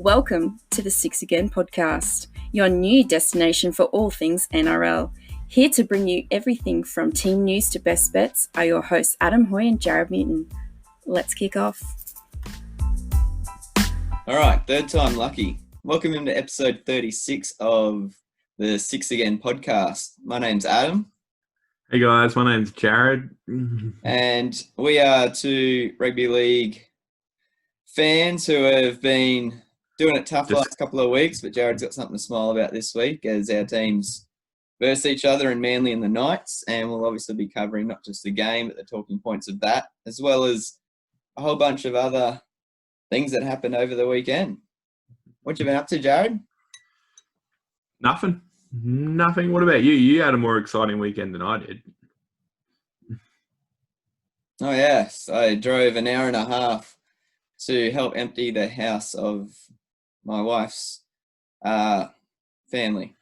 Welcome to the Six Again podcast, your new destination for all things NRL. Here to bring you everything from team news to best bets are your hosts Adam Hoy and Jared Newton. Let's kick off. All right, third time lucky. Welcome into episode 36 of the Six Again podcast. My name's Adam. Hey guys, my name's Jared. And we are two rugby league fans who have been doing it tough the last couple of weeks, but Jared's got something to smile about this week as our teams verse each other in Manly and the Knights, and we'll obviously be covering not just the game, but the talking points of that, as well as a whole bunch of other things that happened over the weekend. What you been up to, Jared? Nothing. What about you? You had a more exciting weekend than I did. Oh, yes. I drove an hour and a half to help empty the house of my wife's family.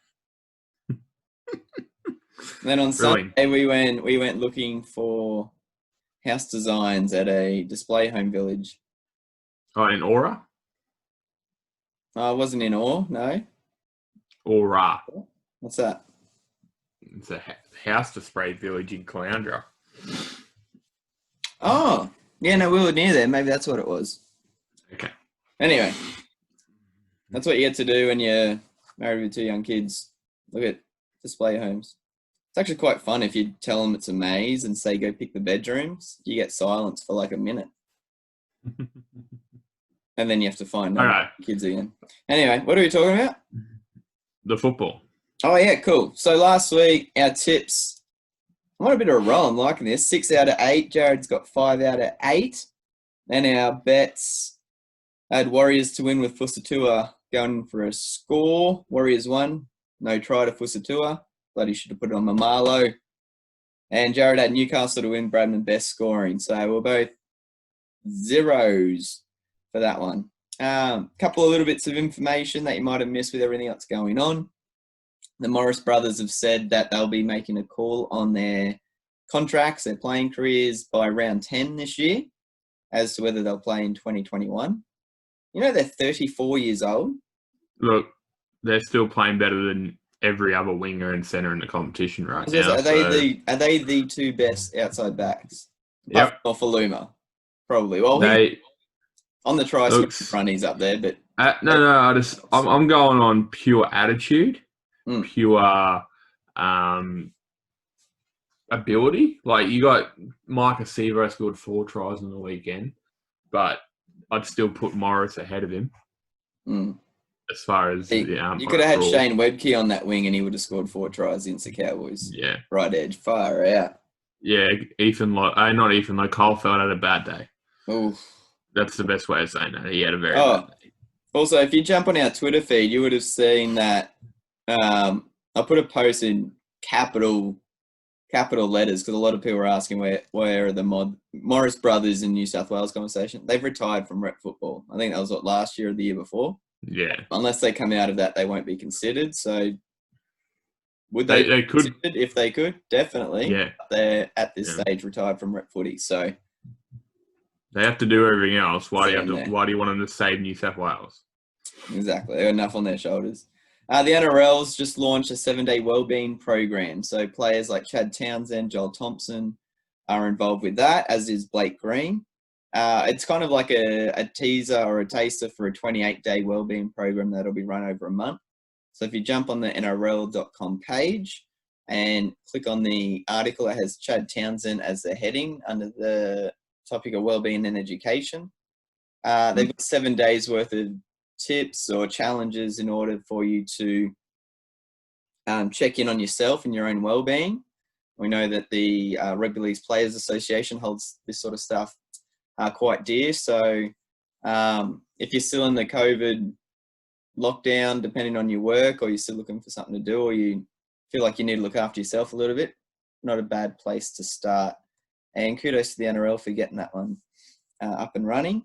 Then on Sunday we went looking for house designs at a display home village. Oh, in Aura? I wasn't in Awe, no. Aura. What's that? It's a house display village in Caloundra. Oh, yeah, no, we were near there. Maybe that's what it was. Okay. Anyway, that's what you get to do when you're married with two young kids. Look at display homes. It's actually quite fun if you tell them it's a maze and say go pick the bedrooms. You get silence for like a minute. And then you have to find kids again. Anyway, what are we talking about? The football. Oh, yeah, cool. So last week, our tips, I'm on a bit of a roll. I'm liking this. 6 out of 8. Jared's got 5 out of 8. And our bets had Warriors to win with Fusatua going for a score. Warriors won. No try to Fusatua. Bloody should have put it on Mamalo. And Jared had Newcastle to win, Bradman best scoring. So we're both zeros for that one. Couple of little bits of information that you might have missed with everything that's going on. The Morris brothers have said that they'll be making a call on their contracts, their playing careers by round 10 this year as to whether they'll play in 2021. You know, they're 34 years old. Look, they're still playing better than every other winger and centre in the competition right now. Are they the two best outside backs? Yep. Or Faluma, probably. Well, on the try front, he's up there, but I'm going on pure attitude, pure ability. Like you got Mike Acevo scored 4 tries on the weekend, but I'd still put Morris ahead of him. As far as you could have had Shane Webke on that wing and he would have scored 4 tries against the Cowboys. Yeah, right edge, far out. Yeah, Cole felt had a bad day. Oh, that's the best way of saying that. He had a very bad day. Also, if you jump on our Twitter feed, you would have seen that I put a post in capital letters because a lot of people were asking where are the Morris brothers in New South Wales conversation. They've retired from rep football. I think that was last year or the year before. Yeah. Unless they come out of that, they won't be considered. So would they could if they could? Definitely. Yeah. They're at this stage retired from rep footy. So they have to do everything else. Why do you want them to save New South Wales? Exactly. They got enough on their shoulders. The NRL's just launched a 7-day wellbeing program. So players like Chad Townsend, Joel Thompson are involved with that, as is Blake Green. It's kind of like a teaser or a taster for a 28-day wellbeing program that'll be run over a month. So if you jump on the NRL.com page and click on the article that has Chad Townsend as the heading under the topic of wellbeing and education, they've got 7 days worth of tips or challenges in order for you to check in on yourself and your own wellbeing. We know that the Rugby League Players Association holds this sort of stuff quite dear. So if you're still in the COVID lockdown, depending on your work, or you're still looking for something to do, or you feel like you need to look after yourself a little bit, not a bad place to start. And kudos to the NRL for getting that one up and running.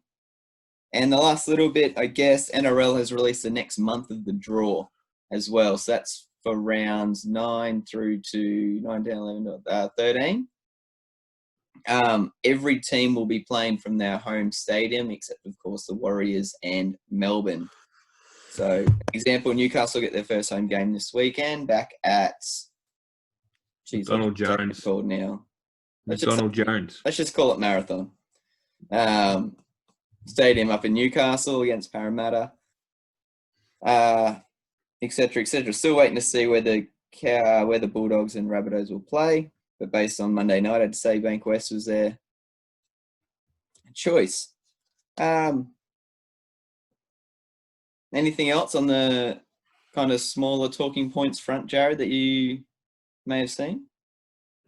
And the last little bit, I guess, NRL has released the next month of the draw as well. So that's for rounds 9 through to 9, 10, 11, 13. Every team will be playing from their home stadium, except, of course, the Warriors and Melbourne. So, example, Newcastle get their first home game this weekend back at Donald Jones. Called now. Donald Jones. Let's just call it Marathon. Stadium up in Newcastle against Parramatta, etc., etc. Still waiting to see where the Bulldogs and Rabbitohs will play. But based on Monday night, I'd say Bankwest was their choice. Anything else on the kind of smaller talking points front, Jared, that you may have seen?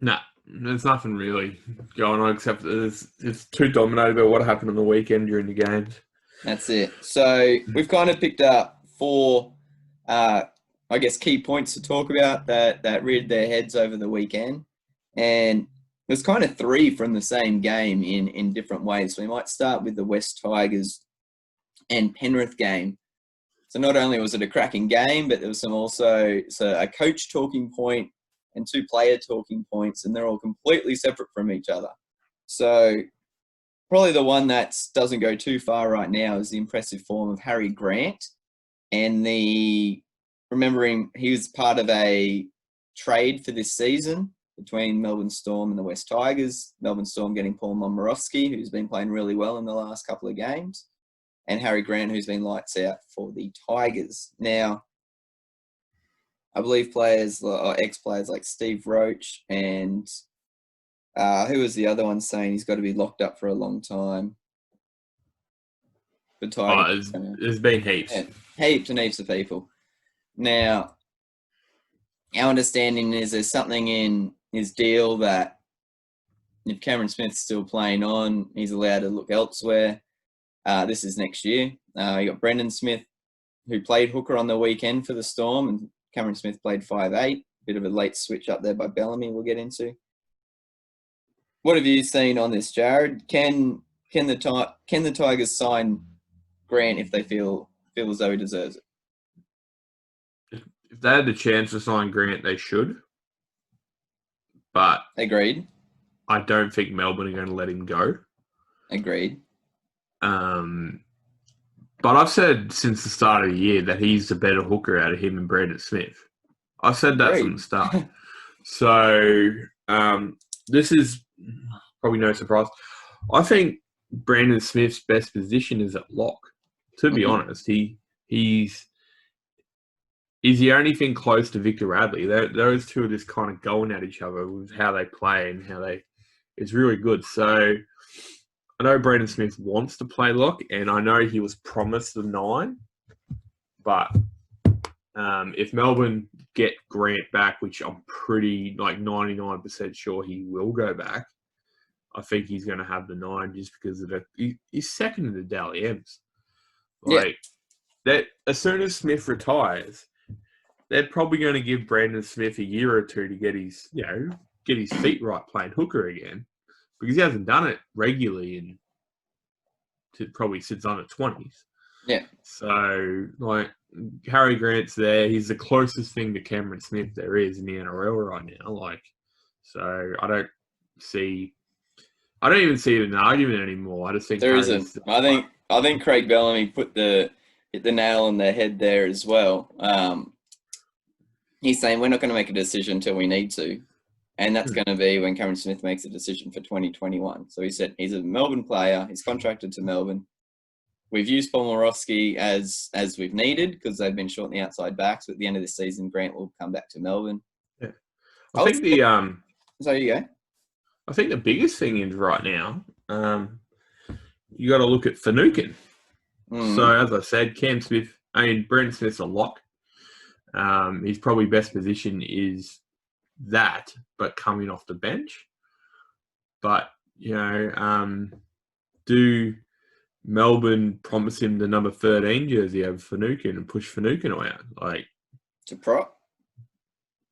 Nah, there's nothing really going on except it's too dominated by what happened on the weekend during the games. That's it. So we've kind of picked up 4, key points to talk about that reared their heads over the weekend. And there's kind of 3 from the same game in different ways. So we might start with the West Tigers and Penrith game. So not only was it a cracking game, but there was a coach talking point and 2 player talking points, and they're all completely separate from each other. So probably the one that doesn't go too far right now is the impressive form of Harry Grant, and remembering he was part of a trade for this season between Melbourne Storm and the West Tigers. Melbourne Storm getting Paul Momorowski, who's been playing really well in the last couple of games, and Harry Grant, who's been lights out for the Tigers. Now, I believe ex-players like Steve Roach and who was the other one saying he's got to be locked up for a long time? The Tigers. There's been heaps. Yeah, heaps and heaps of people. Now, our understanding is there's something in his deal that if Cameron Smith's still playing on, he's allowed to look elsewhere. This is next year. You got Brendan Smith, who played hooker on the weekend for the Storm, and Cameron Smith played 5'8". Bit of a late switch up there by Bellamy we'll get into. What have you seen on this, Jared? Can the Tigers sign Grant if they feel as though he deserves it? If they had the chance to sign Grant, they should. But agreed. I don't think Melbourne are going to let him go. Agreed. But I've said since the start of the year that he's the better hooker out of him and Brandon Smith. I've said that from the start. So this is probably no surprise. I think Brandon Smith's best position is at lock. To be honest, he's the only thing close to Victor Radley. Those two are just kind of going at each other with how they play and it's really good. So I know Brandon Smith wants to play lock, and I know he was promised the 9. But if Melbourne get Grant back, which I'm pretty 99% sure he will go back, I think he's going to have the 9 just because of he's second in the Dally M's. That as soon as Smith retires, they're probably going to give Brandon Smith a year or 2 to get his feet right playing hooker again, because he hasn't done it regularly probably since under 20s. Yeah. So Harry Grant's there. He's the closest thing to Cameron Smith there is in the NRL right now. So I don't even see it in an argument anymore. I just think there isn't. I think Craig Bellamy hit the nail on the head there as well. He's saying we're not going to make a decision until we need to. And that's going to be when Cameron Smith makes a decision for 2021. So he said he's a Melbourne player. He's contracted to Melbourne. We've used Paul Morowski as we've needed because they've been short in the outside backs. But at the end of the season, Grant will come back to Melbourne. Yeah. I think So you go. I think the biggest thing is right now, you got to look at Finucane. So as I said, Brandon Smith's a lock. His probably best position is that, but coming off the bench. But, do Melbourne promise him the number 13 jersey over Finucane and push Finucane out? To prop?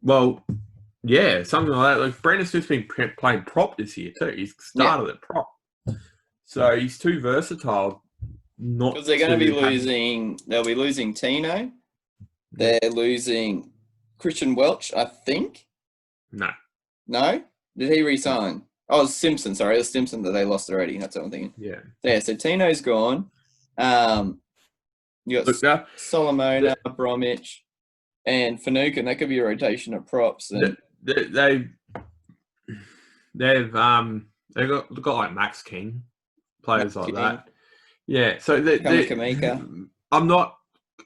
Well, yeah, something like that. Brandon Smith's been playing prop this year too. He's started at prop. So he's too versatile. Because they're going to be losing... They'll be losing Tino. They're losing Christian Welch, I think. No? Did he resign? Oh, it was Simpson. Sorry, it was Simpson that they lost already. That's what I'm thinking. Yeah. Yeah, so Tino's gone. You got Solomona, Bromwich, and Finucane. That could be a rotation of props. And they've got like Max King, players like that. Yeah, so I'm not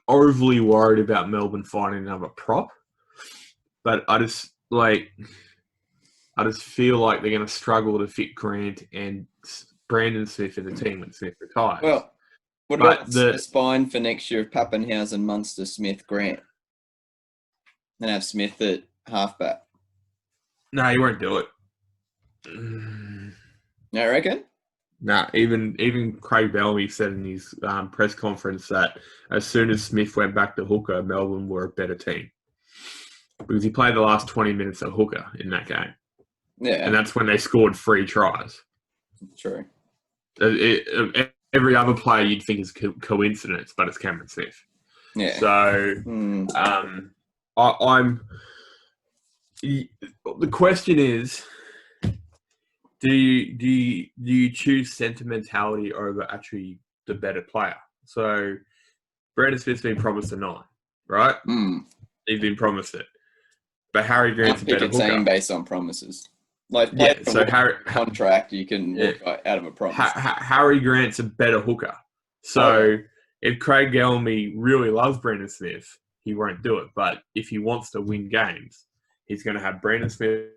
overly worried about Melbourne finding another prop, but I just feel like they're going to struggle to fit Grant and Brandon Smith in the team when Smith retires. Well, what about the spine for next year of Pappenhausen, Munster, Smith, Grant? And have Smith at halfback. No, he won't do it. I reckon? Nah, even Craig Bellamy said in his press conference that as soon as Smith went back to hooker, Melbourne were a better team. Because he played the last 20 minutes at hooker in that game. Yeah. And that's when they scored 3 tries. True. Every other player you'd think is coincidence, but it's Cameron Smith. Yeah. So, the question is, do you choose sentimentality over actually the better player? So, Brandon Smith's been promised a 9, right? He's been promised it. But Harry Grant's a better hooker. Pick a team based on promises. So contract, you can walk out of a promise. Harry Grant's a better hooker. So if Craig Bellamy really loves Brandon Smith, he won't do it. But if he wants to win games, he's going to have Brandon Smith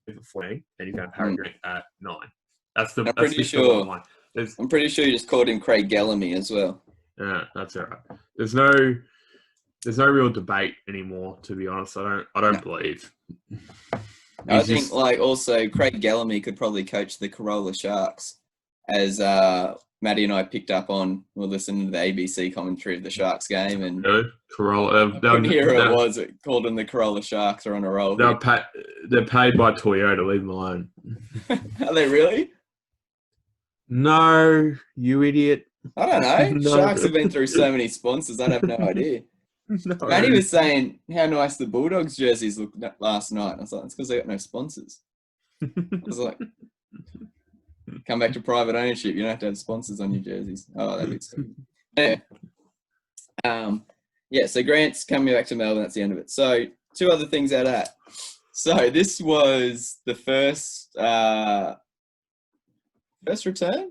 at 14, and he's going to have Harry Grant at 9. I'm pretty sure you just called him Craig Bellamy as well. Yeah, that's all right. There's no real debate anymore, to be honest. I don't believe. I think also Craig Bellamy could probably coach the Corolla Sharks, as Maddie and I picked up on. We're listening to the ABC commentary of the Sharks game, and Corolla. It called them the Corolla Sharks are on a roll. They're paid by Toyota. Leave them alone. Are they really? No, you idiot. I don't know. No. Sharks have been through so many sponsors. I'd have no idea. No. Matty was saying how nice the Bulldogs jerseys looked last night. I was like, it's because they got no sponsors. I was like, come back to private ownership. You don't have to have sponsors on your jerseys. Oh, that'd be stupid. Yeah. So Grant's coming back to Melbourne. That's the end of it. So 2 other things out of that. So this was the first return?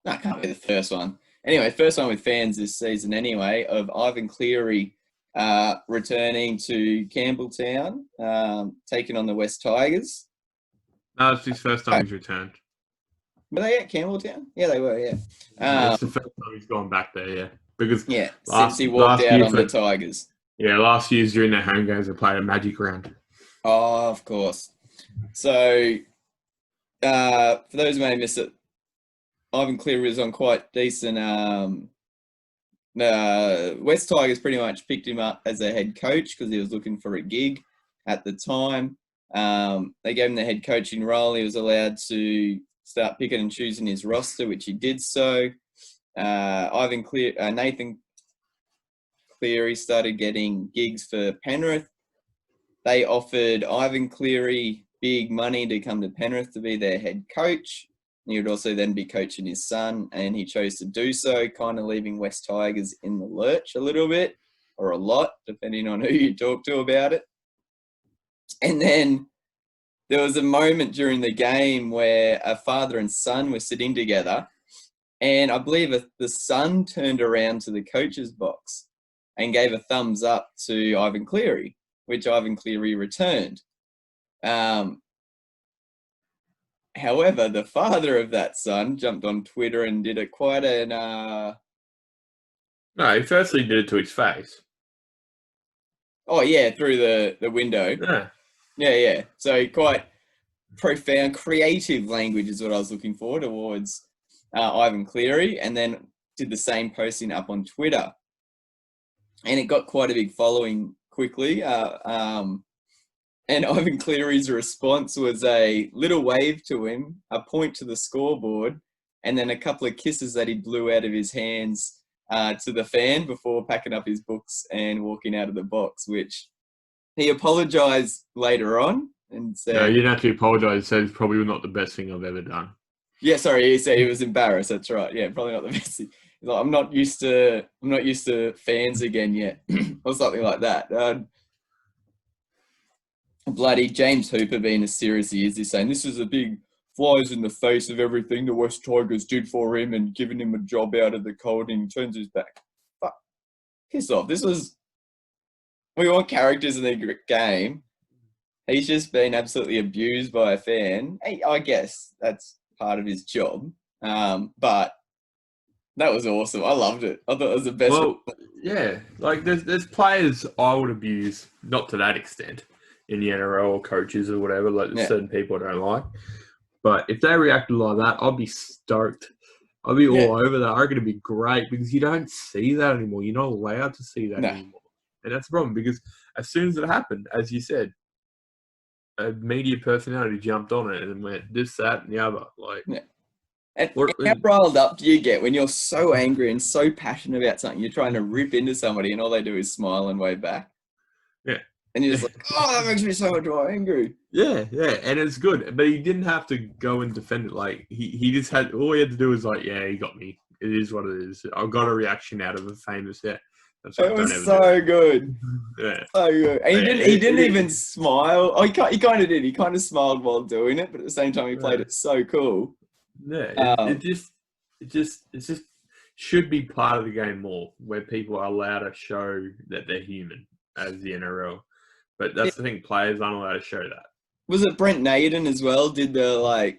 No, it can't be the first one. Anyway, first one with fans this season anyway, of Ivan Cleary returning to Campbelltown, taking on the West Tigers. No, it's his first time he's returned. Were they at Campbelltown? Yeah, they were, yeah. It's the first time he's gone back there, yeah. Because since he walked out on the Tigers. Yeah, last year's during their home games, they played a Magic round. Oh, of course. So, for those who may have missed it, Ivan Cleary was on quite decent. West Tigers pretty much picked him up as a head coach because he was looking for a gig at the time. They gave him the head coaching role. He was allowed to start picking and choosing his roster, which he did so. Nathan Cleary started getting gigs for Penrith. They offered Ivan Cleary big money to come to Penrith to be their head coach. He would also then be coaching his son, and he chose to do so, kind of leaving West Tigers in the lurch a little bit, or a lot, depending on who you talk to about it. And then there was a moment during the game where a father and son were sitting together, and I believe the son turned around to the coach's box and gave a thumbs up to Ivan Cleary, which Ivan Cleary returned. However, the father of that son jumped on Twitter and did quite an... No, he firstly did it to his face. Oh, yeah, through the window. Yeah. So quite profound, creative language is what I was looking for towards Ivan Cleary, and then did the same posting up on Twitter. And it got quite a big following quickly. And Ivan Cleary's response was a little wave to him, a point to the scoreboard, and then a couple of kisses that he blew out of his hands to the fan before packing up his books and walking out of the box, which he apologised later on and said... No, you didn't have to apologise. He said it's probably not the best thing I've ever done. Yeah, sorry, he said he was embarrassed. That's right. Yeah, probably not the best. He's like, I'm not used to fans again yet, or something like that. Bloody James Hooper being as serious as he is, he's saying this is a big flies in the face of everything the West Tigers did for him and giving him a job out of the cold, and he turns his back. Fuck, piss off. We want characters in the game. He's just been absolutely abused by a fan. Hey, I guess that's part of his job. But that was awesome. I loved it. I thought it was the best. Well, yeah, like there's players I would abuse, not to that extent, in the NRL or coaches or whatever. Like there's certain people I don't like, but if they reacted like that, I'd be stoked. I'd be all over that. I reckon it'd be great because you don't see that anymore. You're not allowed to see that anymore, and that's the problem. Because as soon as it happened, as you said, a media personality jumped on it and went this, that, and the other. Like, and how riled up do you get when you're so angry and so passionate about something? You're trying to rip into somebody, and all they do is smile and wave back. Yeah, and you're just like, oh, that makes me so much more angry. Yeah, and it's good, but he didn't have to go and defend it. Like he just had all he had to do was like, yeah, he got me. It is what it is. I got a reaction out of a famous. Yeah. It was so good. Yeah. So good. And he didn't even smile. Oh, he kind of did. He kind of smiled while doing it, but at the same time, he played it so cool. Yeah. It just should be part of the game more, where people are allowed to show that they're human as the NRL. But that's the thing, players aren't allowed to show that. Was it Brent Naden as well? Did the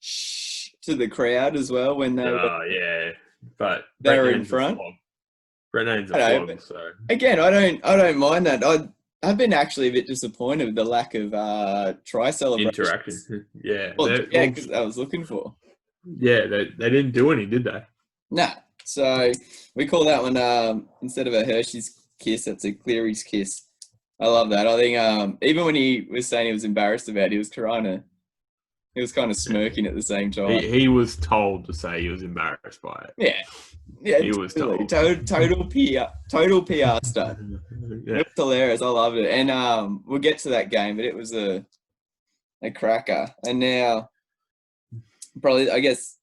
shh to the crowd as well when they but they were in front? Brent Naden's a flog, so again, I don't mind that. I've been actually a bit disappointed with the lack of try celebrations. Interaction. Yeah. Because I was looking for. Yeah, they didn't do any, did they? No. So we call that one instead of a Hershey's kiss, that's a Cleary's kiss. I love that. I think even when he was saying he was embarrassed about it, he was kind of smirking at the same time. He was told to say he was embarrassed by it. Yeah, he was told. Total PR stunt. Yeah. It was hilarious. I loved it. And we'll get to that game, but it was a cracker. And now, probably, I guess,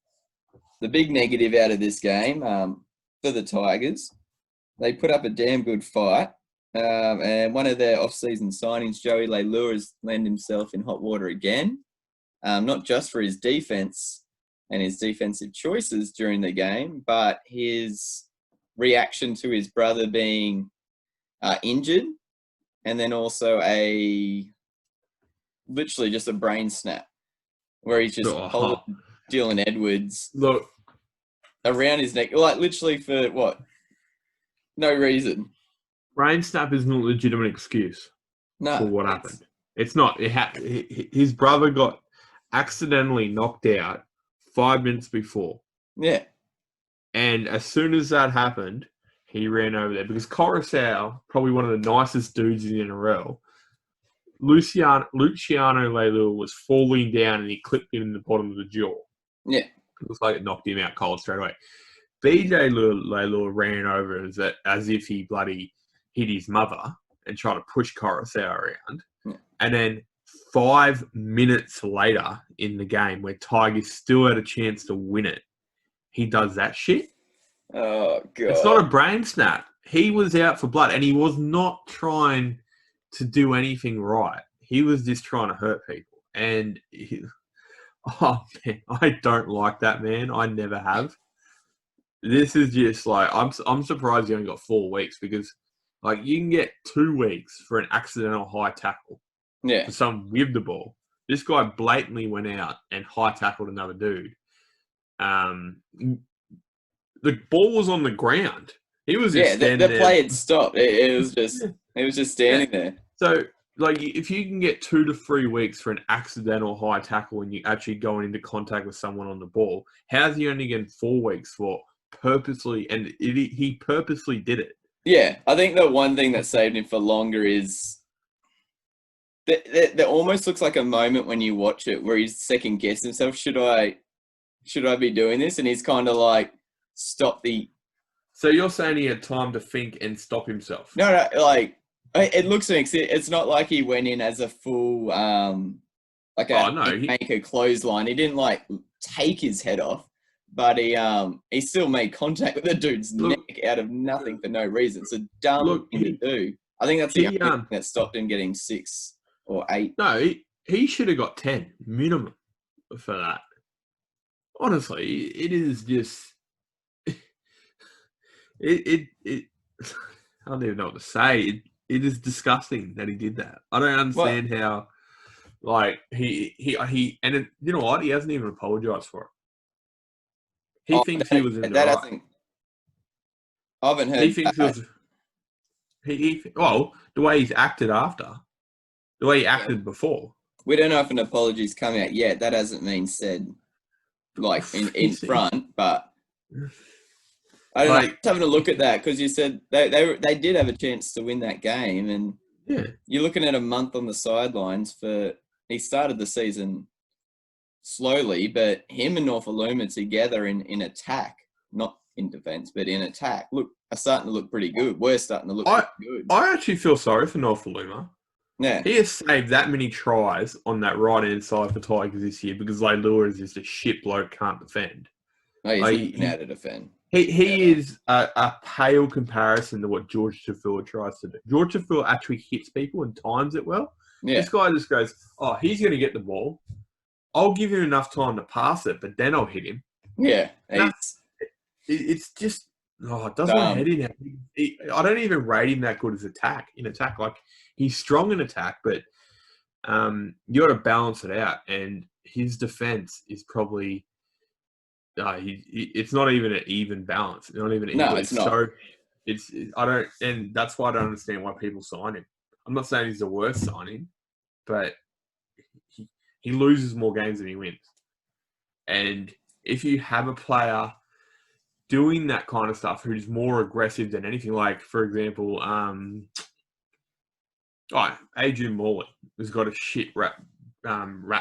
the big negative out of this game for the Tigers, they put up a damn good fight. And one of their off-season signings, Joey Leilua, has landed himself in hot water again, not just for his defense and his defensive choices during the game, but his reaction to his brother being injured, and then also literally just a brain snap where he's just holding Dylan Edwards around his neck, like literally for what? No reason. Brain snap isn't a legitimate excuse for what happened. It's not. His brother got accidentally knocked out 5 minutes before. Yeah. And as soon as that happened, he ran over there because Coruscant, probably one of the nicest dudes in the NRL, Luciano Leilua was falling down and he clipped him in the bottom of the jaw. Yeah. It looks like it knocked him out cold straight away. BJ Leilua ran over as if he bloody hit his mother and tried to push Coruscant around. Yeah. And then 5 minutes later in the game, where Tigers still had a chance to win it, he does that shit. Oh, God. It's not a brain snap. He was out for blood, and he was not trying to do anything right. He was just trying to hurt people. And, man, I don't like that, man. I never have. This is just like, I'm surprised he only got 4 weeks because, like, you can get 2 weeks for an accidental high tackle. Yeah. For someone with the ball. This guy blatantly went out and high tackled another dude. The ball was on the ground. He was just standing there. The play had stopped. It was just standing there. So, like, if you can get 2 to 3 weeks for an accidental high tackle when you actually going into contact with someone on the ball, how's he only getting 4 weeks for purposely? And he purposely did it. Yeah, I think the one thing that saved him for longer is there almost looks like a moment when you watch it where he's second guessing himself. Should I be doing this? And he's kind of like, stop the. So you're saying he had time to think and stop himself? No, like it looks like it's not like he went in as a full like make a clothesline. He didn't like take his head off, but he still made contact with the dude's neck out of nothing for no reason. It's a dumb thing to do. I think that's the only thing that stopped him getting 6 or 8. No, he should have got 10 minimum for that. Honestly, it is just it I don't even know what to say. It is disgusting that he did that. I don't understand how, like, he and you know what? He hasn't even apologized for it. He thinks he was in the right. I haven't heard. He thinks it was. Well, the way he's acted after, the way he acted before. We don't know if an apology's come out yet. That hasn't been said, like in front, but. I don't know. Just having a look at that because you said they did have a chance to win that game, and you're looking at a month on the sidelines for. He started the season slowly, but him and Norfoluma together in attack, not in defence, but in attack, are starting to look pretty good. We're starting to look pretty good. I actually feel sorry for Norfoluma. Yeah, he has saved that many tries on that right hand side for Tigers this year because Leilua is just a shit bloke, can't defend. Oh, he's not out to defend. He is a pale comparison to what George Tafua tries to do. George Tafua actually hits people and times it well. Yeah. This guy just goes, he's going to get the ball. I'll give him enough time to pass it, but then I'll hit him. Yeah. It's just, it doesn't head in. I don't even rate him that good as in attack. Like, he's strong in attack, but you got to balance it out. And his defense is probably... it's not even an even balance. It's not even. No, it's not. So and that's why I don't understand why people sign him. I'm not saying he's the worst signing, but he loses more games than he wins. And if you have a player doing that kind of stuff who's more aggressive than anything, like for example, Adrian Morley has got a shit rap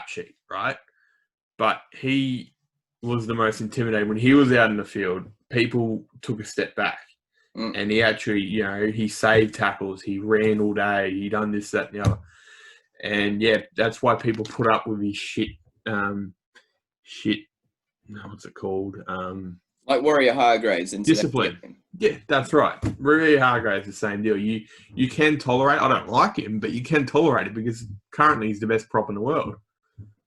sheet, right? But he was the most intimidating. When he was out in the field, people took a step back. And he actually, he saved tackles. He ran all day. He done this, that, and the other. And, that's why people put up with his shit, what's it called? Like Warrior Hargraves. Discipline. Yeah, that's right. Warrior Hargraves, the same deal. You can tolerate, I don't like him, but you can tolerate it because currently he's the best prop in the world.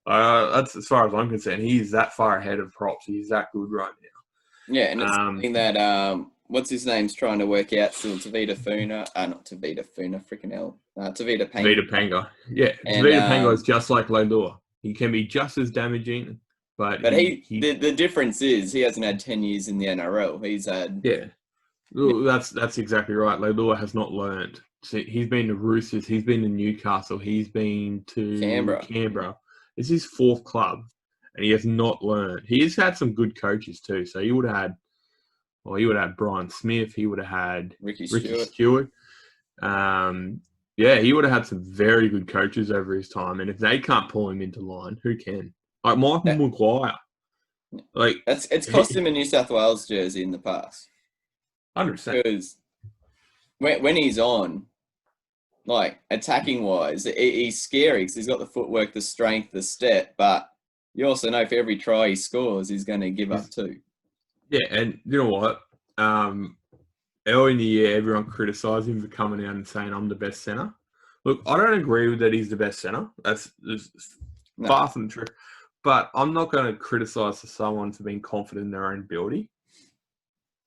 That's as far as I'm concerned. He's that far ahead of props. He's that good right now. Yeah, and it's something that what's his name's trying to work out still. Tavita Funa, not Tavita Funa, freaking hell. Tavita Panga. Tavita Panga. Yeah, Tavita Panga is just like Leilua. He can be just as damaging, but the difference is he hasn't had 10 years in the NRL. He's had that's exactly right. Leilua has not learned. See, he's been to Roosters. He's been to Newcastle. He's been to Canberra. It's his 4th club, and he has not learned. He's had some good coaches too. So he would have had, Brian Smith. He would have had Ricky Stewart. He would have had some very good coaches over his time. And if they can't pull him into line, who can? Like Michael Maguire. Like it's cost him a New South Wales jersey in the past. 100%. Because when he's on. Like, attacking-wise, he's scary because he's got the footwork, the strength, the step, but you also know for every try he scores, he's going to give up 2. Yeah, and you know what? Early in the year, everyone criticised him for coming out and saying, I'm the best centre. Look, I don't agree with that he's the best centre. That's far from the truth. But I'm not going to criticise someone for being confident in their own ability.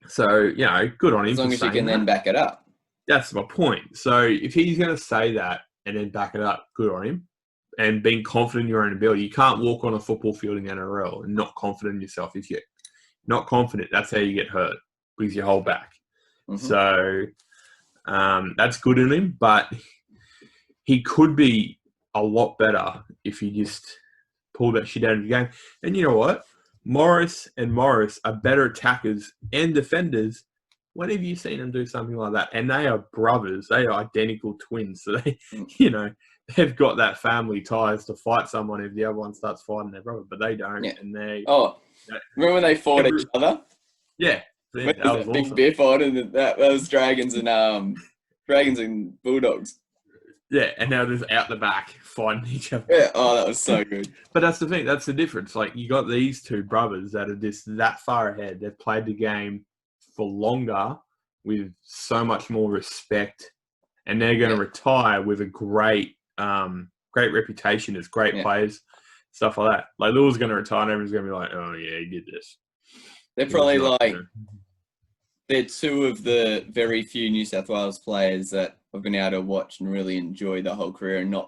So, good on him. As long as you can then back it up. That's my point. So if he's going to say that and then back it up, good on him. And being confident in your own ability. You can't walk on a football field in the NRL and not confident in yourself. If you're not confident, that's how you get hurt because you hold back. Mm-hmm. So that's good in him, but he could be a lot better if he just pulled that shit out of the game. And you know what? Morris are better attackers and defenders. When have you seen them do something like that? And they are brothers. They are identical twins. So they, they've got that family ties to fight someone if the other one starts fighting their brother, but they don't. Yeah. And remember when they fought each other? Yeah. That was awesome. Big beer fight, and that was Dragons and Bulldogs. Yeah, and now they're out the back fighting each other. Yeah, oh, that was so good. But that's the thing. That's the difference. Like, you got these two brothers that are just that far ahead. They've played the game for longer with so much more respect, and they're going to retire with a great reputation as great players, stuff like that. Like, Leilua's going to retire, and everyone's going to be like, "Oh yeah, he did this." They're probably they're two of the very few New South Wales players that I've been able to watch and really enjoy the whole career, and not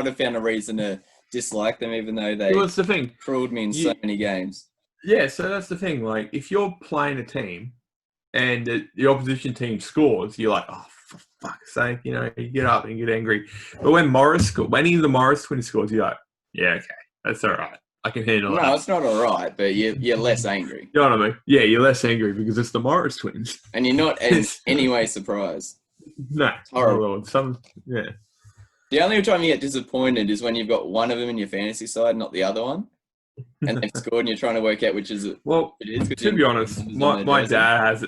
have found a reason to dislike them, even though they that's the thing. Cruelled me in so many games. Yeah, so that's the thing. Like, if you're playing a team and the opposition team scores, you're like, "Oh, for fuck's sake," you get up and get angry. But when any of the Morris twins scores, you're like, "Yeah, okay, that's all right. I can handle that." No, it's not all right, but you're less angry. You know what I mean? Yeah, you're less angry because it's the Morris twins. And you're not in any way surprised. No. It's horrible. The only time you get disappointed is when you've got one of them in your fantasy side, not the other one. And they've scored and you're trying to work out which is it. Well, to be honest, my dad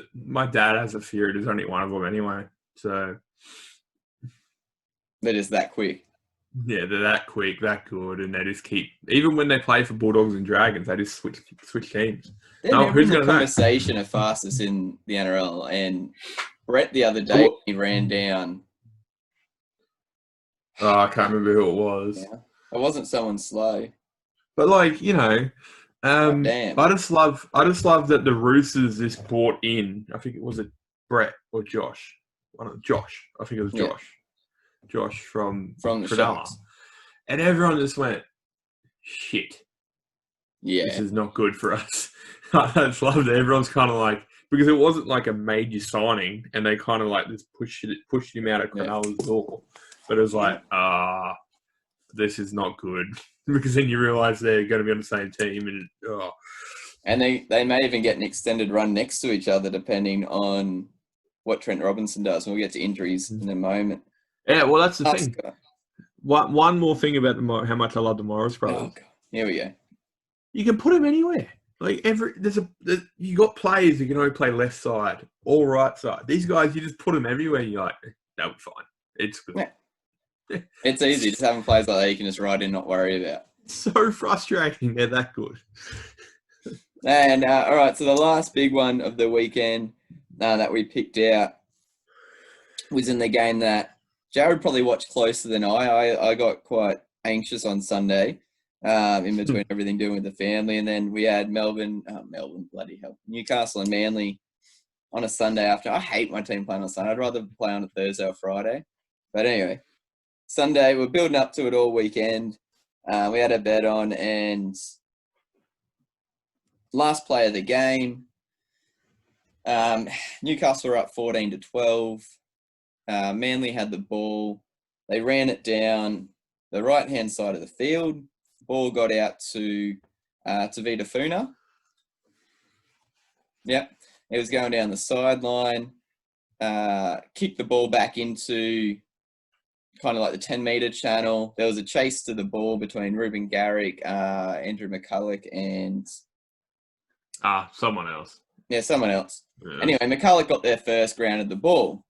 has a fear there's only one of them anyway. So they're just that quick. Yeah, they're that quick, that good, and they just keep. Even when they play for Bulldogs and Dragons, they just switch teams. Who's going to conversation of fastest in the NRL? And Brett the other day he ran down. Oh, I can't remember who it was. Yeah. It wasn't someone slow. But I just love that the Roosters just brought in. I think it was Brett or Josh. Josh. I think it was Josh. Josh from the Cronulla. Sharks. And everyone just went, shit. Yeah. This is not good for us. I just loved it. Everyone's kind of like, because it wasn't like a major signing, and they kind of like just pushed him out of Cronulla's door. But it was like, this is not good. Because then you realise they're going to be on the same team. And they may even get an extended run next to each other, depending on what Trent Robinson does. We'll get to injuries in a moment. Yeah, well, that's the thing. One more thing about how much I love the Morris brothers. Oh, God. Here we go. You can put them anywhere. Like you got players who can only play left side or right side. These guys, you just put them everywhere. And you're like, they'll be fine. It's good. Yeah. It's easy. Just having players like that you can just ride in and not worry about. So frustrating. They're that good. And all right, so the last big one of the weekend that we picked out was in the game that Jared probably watched closer than I got quite anxious on Sunday in between everything doing with the family. And then we had Newcastle and Manly on a Sunday after. I hate my team playing on Sunday. I'd rather play on a Thursday or Friday. But anyway, Sunday, we're building up to it all weekend. We had a bet on, and last play of the game, Newcastle were up 14-12. Manly had the ball. They ran it down the right-hand side of the field. The ball got out to Vita Funa. Yep. It was going down the sideline. Kicked the ball back into kind of like the 10-metre channel. There was a chase to the ball between Ruben Garrick, Andrew McCulloch, and... someone else. Yeah, someone else. Yeah. Anyway, McCulloch got there first, grounded the ball.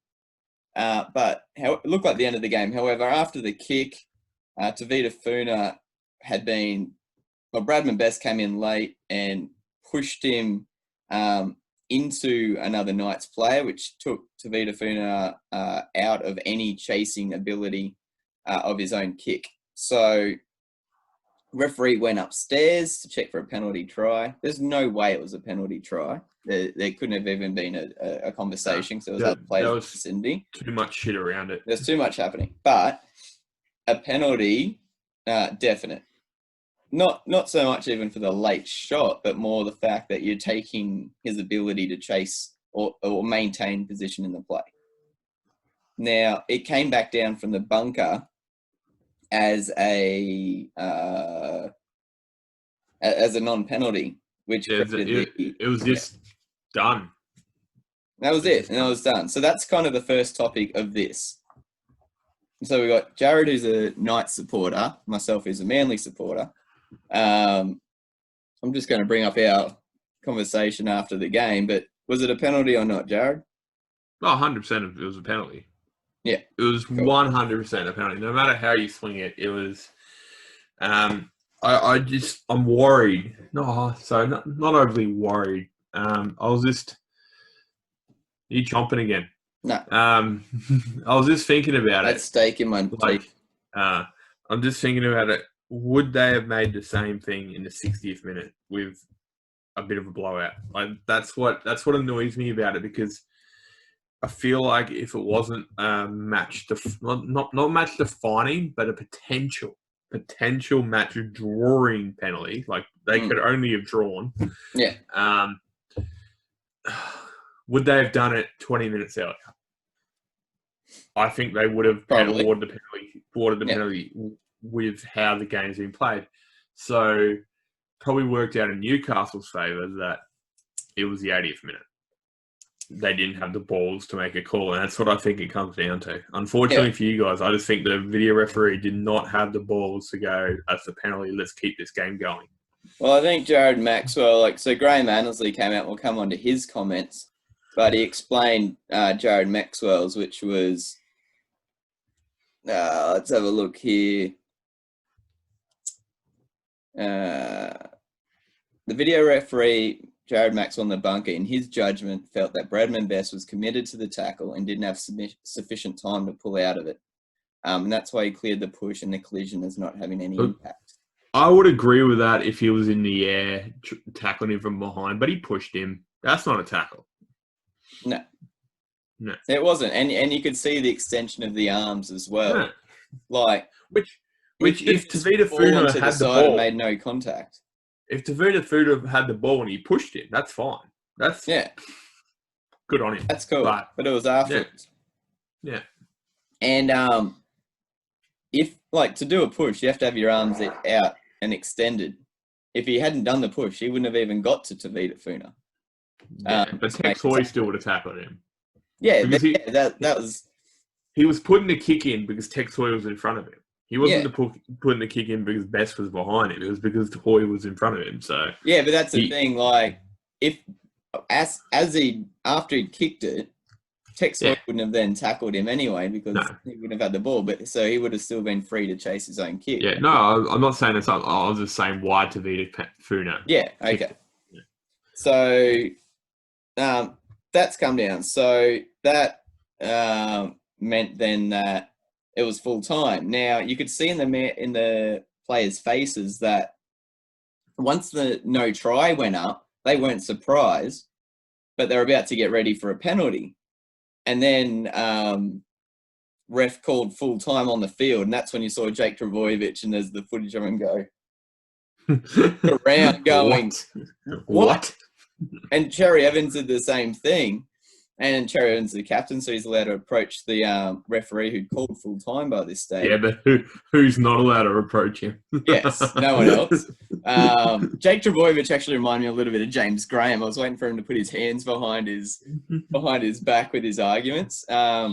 But it looked like the end of the game. However, after the kick, Tavita Funa had been... Well, Bradman Best came in late and pushed him into another Knights player, which took Tavita Funa out of any chasing ability of his own kick. So referee went upstairs to check for a penalty try. There's no way it was a penalty try. There couldn't have even been a conversation because there was other players in the vicinity. Too much shit around it. There's too much happening. But a penalty, definite. Not so much even for the late shot, but more the fact that you're taking his ability to chase or maintain position in the play. Now, it came back down from the bunker as a non-penalty, which it was just done. That was it, and that was done. So that's kind of the first topic of this. So we got Jared, who's a Knights supporter, myself, who's a Manly supporter. I'm just going to bring up our conversation after the game, but was it a penalty or not, Jared? Oh, 100% it was a penalty. Yeah. It was Cool. 100% a penalty. No matter how you swing it, it was. I'm worried. No, so not overly worried. I was just. You chomping again? No. I was just thinking about That steak in my teeth. I'm just thinking about it. Would they have made the same thing in the 60th minute with a bit of a blowout? Like that's what annoys me about it, because I feel like if it wasn't match not match defining, but a potential match drawing penalty, like they could only have drawn. Yeah. Would they have done it 20 minutes earlier? I think they would have awarded the penalty with how the game's been played. So probably worked out in Newcastle's favour that it was the 80th minute. They didn't have the balls to make a call, and that's what I think it comes down to. Unfortunately for you guys, I just think the video referee did not have the balls to go, that's the penalty, let's keep this game going. Well, I think Jared Maxwell, so Graham Annesley came out, we'll come on to his comments, but he explained Jared Maxwell's, which was, let's have a look here. The video referee, Jared Maxwell in the bunker, in his judgment, felt that Bradman Best was committed to the tackle and didn't have sufficient time to pull out of it. And that's why he cleared the push and the collision as not having any impact. I would agree with that if he was in the air tackling him from behind, but he pushed him. That's not a tackle. No. No. It wasn't. And you could see the extension of the arms as well. No. Like, which if Tavita Funa had the ball, made no contact. If Tavita Funa had the ball and he pushed it, that's fine. That's good on him. That's cool. But it was afterwards. Yeah. And if to do a push, you have to have your arms out and extended. If he hadn't done the push, he wouldn't have even got to Tavita Funa. But Tex Hoy still would have tackled him. Yeah, that was. He was putting the kick in because Tex Hoy was in front of him. He wasn't putting the kick in because Best was behind him. It was because Hoy was in front of him. So but that's the thing. Like, if after he kicked it, Tex Hoy wouldn't have then tackled him anyway because he wouldn't have had the ball. But so he would have still been free to chase his own kick. Yeah, no, I'm not saying it's. I was just saying why Tavita Funa. Yeah. Okay. Yeah. So that's come down. So that meant then that it was full time. Now you could see in the players' faces that once the no try went up, they weren't surprised, but they were about to get ready for a penalty. And then ref called full time on the field, and that's when you saw Jake Trbojevic, and there's the footage of him go around going, What? And Cherry Evans did the same thing. And Cherry Evans is the captain, so he's allowed to approach the referee who'd called full time by this stage. Yeah, but who's not allowed to approach him? Yes, no one else. Jake Trbojevic actually reminded me a little bit of James Graham. I was waiting for him to put his hands behind his back with his arguments. So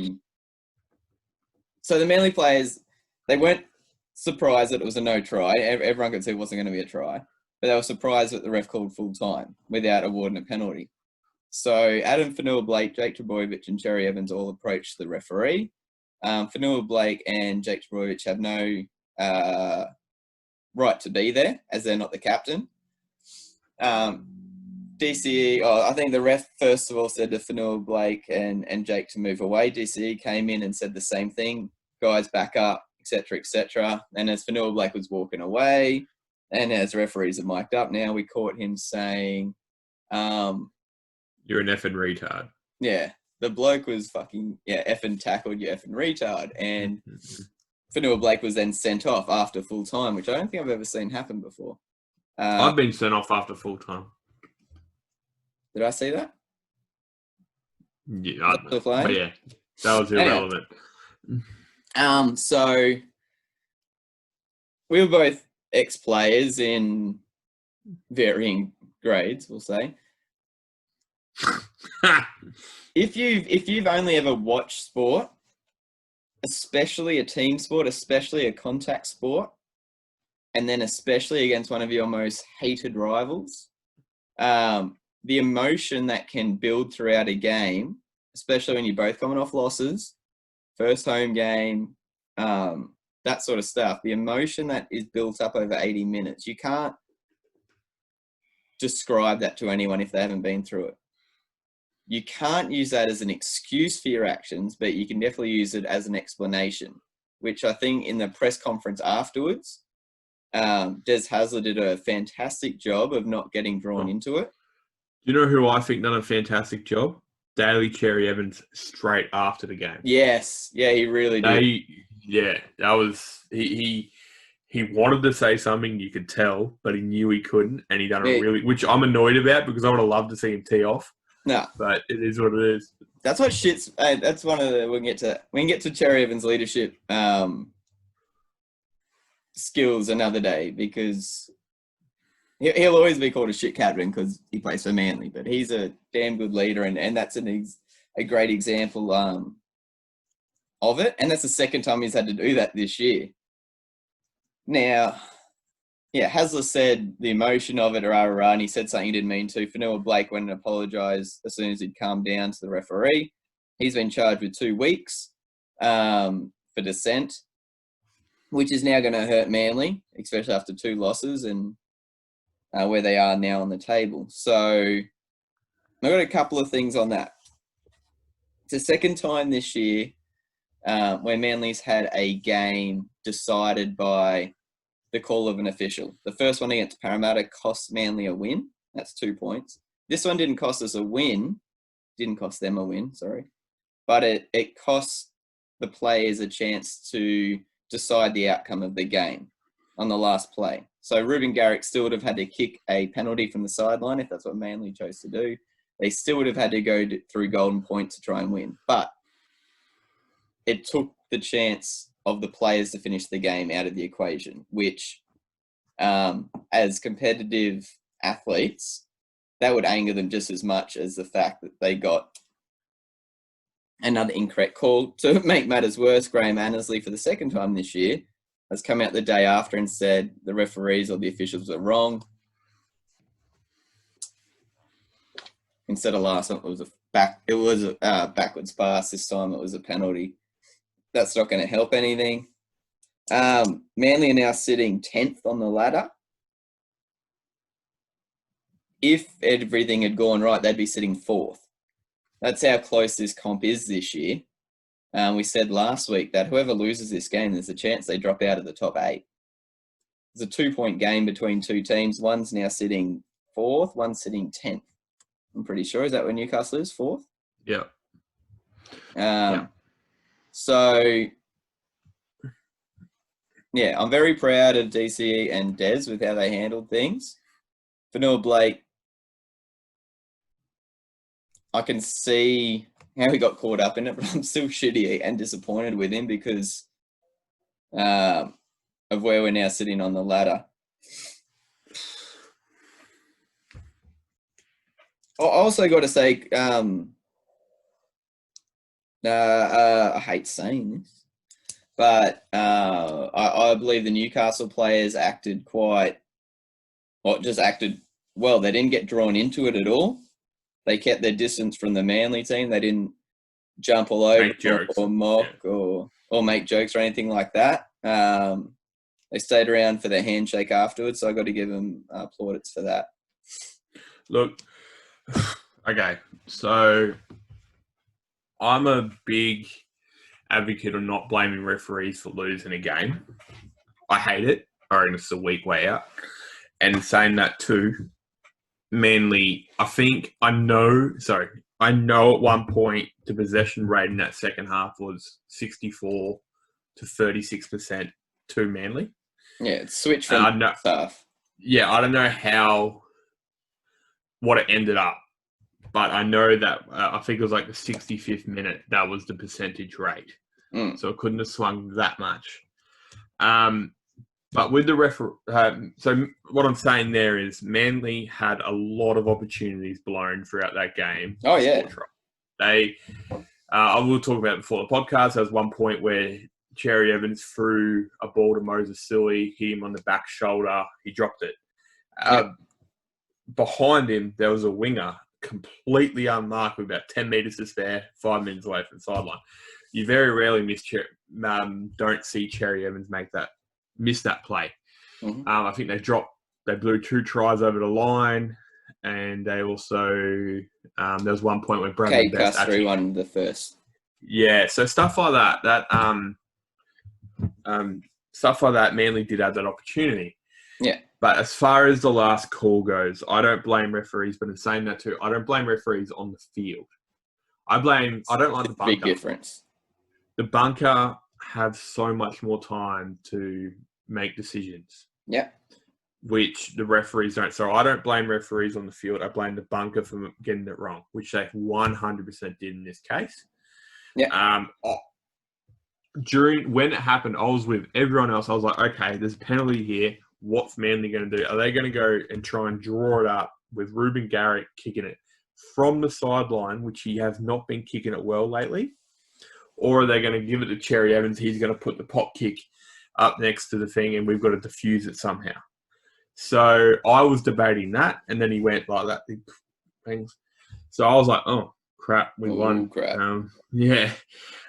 the Manly players, they weren't surprised that it was a no try. Everyone could see it wasn't going to be a try, but they were surprised that the ref called full time without awarding a penalty. So Addin, Fonua-Blake, Jake Trbojevic and Cherry Evans all approached the referee. Fonua-Blake and Jake Trbojevic have no right to be there as they're not the captain. DCE, I think the ref first of all said to Fonua-Blake and Jake to move away. DCE came in and said the same thing, guys back up, etc., etc. And as Fonua-Blake was walking away, and as referees are mic'd up now, we caught him saying, you're an effing retard. Yeah, the bloke was fucking, effing tackled, you effing retard. And Fonua-Blake was then sent off after full time, which I don't think I've ever seen happen before. I've been sent off after full time. Did I see that? Yeah, I don't know. But yeah, that was irrelevant. So we were both ex-players in varying grades, we'll say. If you've only ever watched sport, especially a team sport, especially a contact sport, and then especially against one of your most hated rivals, the emotion that can build throughout a game, especially when you're both coming off losses, first home game, that sort of stuff. The emotion that is built up over 80 minutes, you can't describe that to anyone if they haven't been through it. You can't use that as an excuse for your actions, but you can definitely use it as an explanation, which I think in the press conference afterwards, Des Hasler did a fantastic job of not getting drawn into it. Do you know who I think done a fantastic job? Daly Cherry Evans straight after the game. Yes. Yeah, he really did. That was he wanted to say something, you could tell, but he knew he couldn't, and he done it really, which I'm annoyed about because I would have loved to see him tee off. No. But it is what it is. That's what shits. That's one of the we can get to Cherry Evans' leadership skills another day, because he'll always be called a shit captain because he plays for Manly, but he's a damn good leader, and that's a great example of it. And that's the second time he's had to do that this year. Now, yeah, Hasler said the emotion of it, and he said something he didn't mean to. Fonua-Blake went and apologised as soon as he'd calmed down to the referee. He's been charged with 2 weeks for dissent, which is now going to hurt Manly, especially after 2 losses and where they are now on the table. So I've got a couple of things on that. It's the second time this year where Manly's had a game decided by the call of an official. The first one against Parramatta cost Manly a win. That's 2 points. This one didn't cost us a win. Didn't cost them a win, sorry. But it cost the players a chance to decide the outcome of the game on the last play. So Ruben Garrick still would have had to kick a penalty from the sideline if that's what Manly chose to do. They still would have had to go through golden point to try and win. But it took the chance of the players to finish the game out of the equation, which as competitive athletes, that would anger them just as much as the fact that they got another incorrect call. To make matters worse, Graham Annesley, for the second time this year, has come out the day after and said the referees or the officials are wrong. Instead of last time, it was a backwards pass. This time it was a penalty. That's not going to help anything. Manly are now sitting 10th on the ladder. If everything had gone right, they'd be sitting 4th. That's how close this comp is this year. We said last week that whoever loses this game, there's a chance they drop out of the top 8. There's a 2-point game between 2 teams. One's now sitting 4th, one's sitting 10th. I'm pretty sure. Is that where Newcastle is? 4th? Yeah. So, yeah, I'm very proud of DCE and Des with how they handled things. Fonua-Blake, I can see how he got caught up in it, but I'm still shitty and disappointed with him because of where we're now sitting on the ladder. I also got to say, I hate saying this, but I believe the Newcastle players acted well. They didn't get drawn into it at all. They kept their distance from the Manly team. They didn't jump all over or mock or make jokes or anything like that. They stayed around for their handshake afterwards, so I got to give them plaudits for that. Look, okay, so I'm a big advocate of not blaming referees for losing a game. I hate it. I reckon it's a weak way out. And saying that too, Manly, I know at one point the possession rate in that second half was 64 to 36% to Manly. Yeah, it's switched from stuff. Yeah, I don't know what it ended up, but I know that I think it was like the 65th minute, that was the percentage rate. So it couldn't have swung that much. But with the so what I'm saying there is Manly had a lot of opportunities blown throughout that game. Oh, yeah. I will talk about it before the podcast. There was one point where Cherry Evans threw a ball to Moses Silly, hit him on the back shoulder. He dropped it. Behind him, there was a winger completely unmarked with about 10 metres to spare, 5 minutes away from the sideline. you very rarely don't see Cherry Evans miss that play. Mhm. I think they blew 2 tries over the line, and they also there was one point where Brandon Best actually won the first. Yeah, so stuff like that stuff like that, Manly did have that opportunity. Yeah. But as far as the last call goes, I don't blame referees, but in saying that too, I don't blame referees on the field. I don't like the bunker. Big difference. The bunker have so much more time to make decisions. Yeah. Which the referees don't. So I don't blame referees on the field. I blame the bunker for getting it wrong, which they 100% did in this case. Yeah. When it happened, I was with everyone else. I was like, okay, there's a penalty here. What's Manly going to do? Are they going to go and try and draw it up with Ruben Garrick kicking it from the sideline, which he has not been kicking it well lately? Or are they going to give it to Cherry Evans? He's going to put the pop kick up next to the thing and we've got to defuse it somehow. So I was debating that, and then he went like that. Things. So I was like, oh, crap, we won. Crap. Yeah.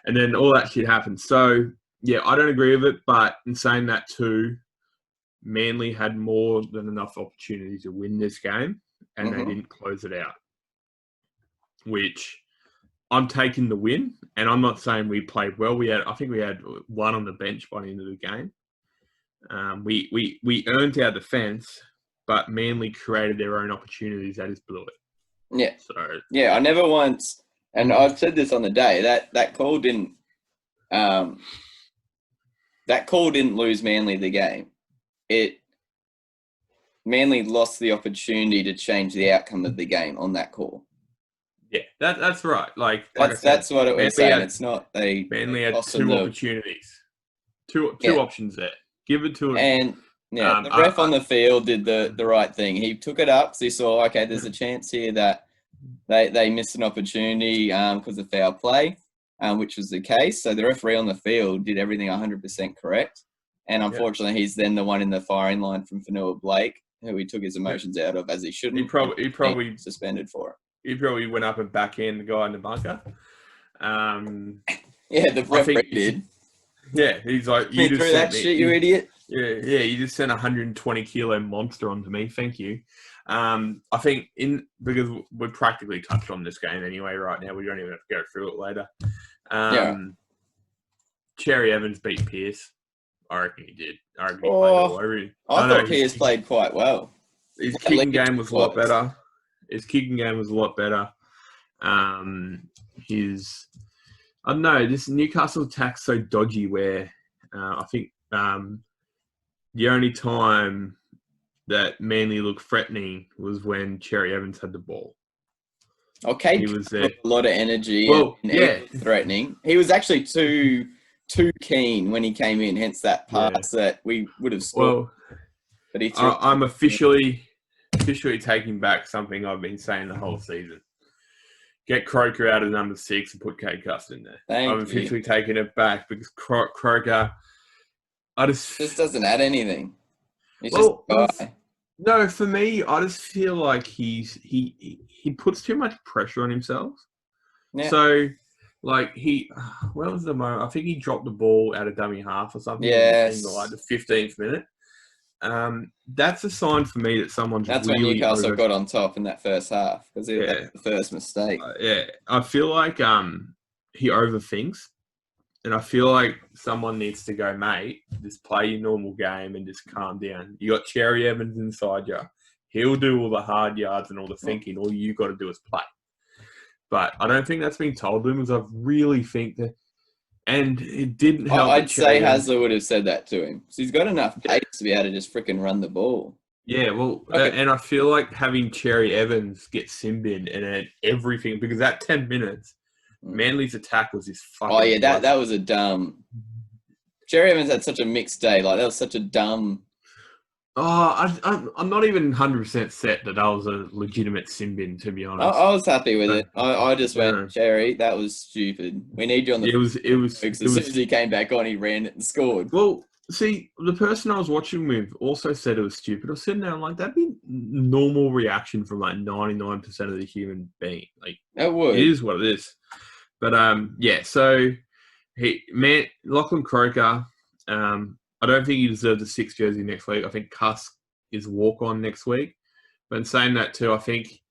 And then all that shit happened. So, yeah, I don't agree with it, but in saying that too, Manly had more than enough opportunity to win this game, and they didn't close it out, which I'm taking the win, and I'm not saying we played well. I think we had one on the bench by the end of the game. We earned our defence, but Manly created their own opportunities. That just blew it. Yeah. So yeah, I never once, and I've said this on the day, that call didn't lose Manly the game. Manly lost the opportunity to change the outcome of the game on that call. Yeah, that's right. That's what it was saying. It's not Manly had 2 opportunities, two options there. Give it to him. And the ref on the field did the right thing. He took it up because he saw, okay, there's a chance here that they missed an opportunity because of foul play, which was the case. So the referee on the field did everything 100% correct. And unfortunately, he's then the one in the firing line from Fonua-Blake, who he took his emotions out of, as he shouldn't. He probably suspended for it. He probably went up and backhanded the guy in the bunker. The referee did. Yeah, he's like, you just sent that shit, you idiot. Yeah, you just sent a 120-kilo monster onto me. Thank you. I think because we practically touched on this game anyway right now. We don't even have to go through it later. Cherry Evans beat Pearce. I reckon he did. I reckon he played all over. I thought Pearce played quite well. His kicking game was a lot better. I don't know, this Newcastle attack's so dodgy where I think the only time that Manly looked threatening was when Cherry Evans had the ball. Okay, he was there. A lot of energy and threatening. He was actually too keen when he came in, hence that pass that we would have scored. Well, but I'm officially taking back something I've been saying the whole season. Get Croker out of number 6 and put Kate Cust in there. I'm officially taking it back because Croker, just doesn't add anything. He's no, for me, I just feel like he puts too much pressure on himself. Yeah. So, where was the moment? I think he dropped the ball out of dummy half or something. Yes. In the 15th minute. That's a sign for me that someone's That's really when Newcastle got on top in that first half because that's the first mistake. I feel like he overthinks, and I feel like someone needs to go, mate, just play your normal game and just calm down. You got Cherry Evans inside you. He'll do all the hard yards and all the thinking. All you got to do is play. But I don't think that's been told to him, because I really think that. And it didn't help. I'd say Hasler would have said that to him. So he's got enough pace to be able to just freaking run the ball. Yeah, well, and I feel like having Cherry Evans get sin-binned and then everything, because that 10 minutes, Manly's attack was just fucking... Oh, yeah, that was a dumb... Cherry Evans had such a mixed day. That was such a dumb... I'm not even 100% set that was a legitimate sin bin, to be honest. I was happy with it. I just went, Cherry, that was stupid. We need you on the... It was as soon as he came back on, he ran it and scored. Well, see, the person I was watching with also said it was stupid. I was sitting there, I'm like, that'd be normal reaction from 99% of the human being. That would. It is what it is. But, so Lachlan Croker, I don't think he deserves a 6 jersey next week. I think Cusk is walk-on next week. But in saying that too, I think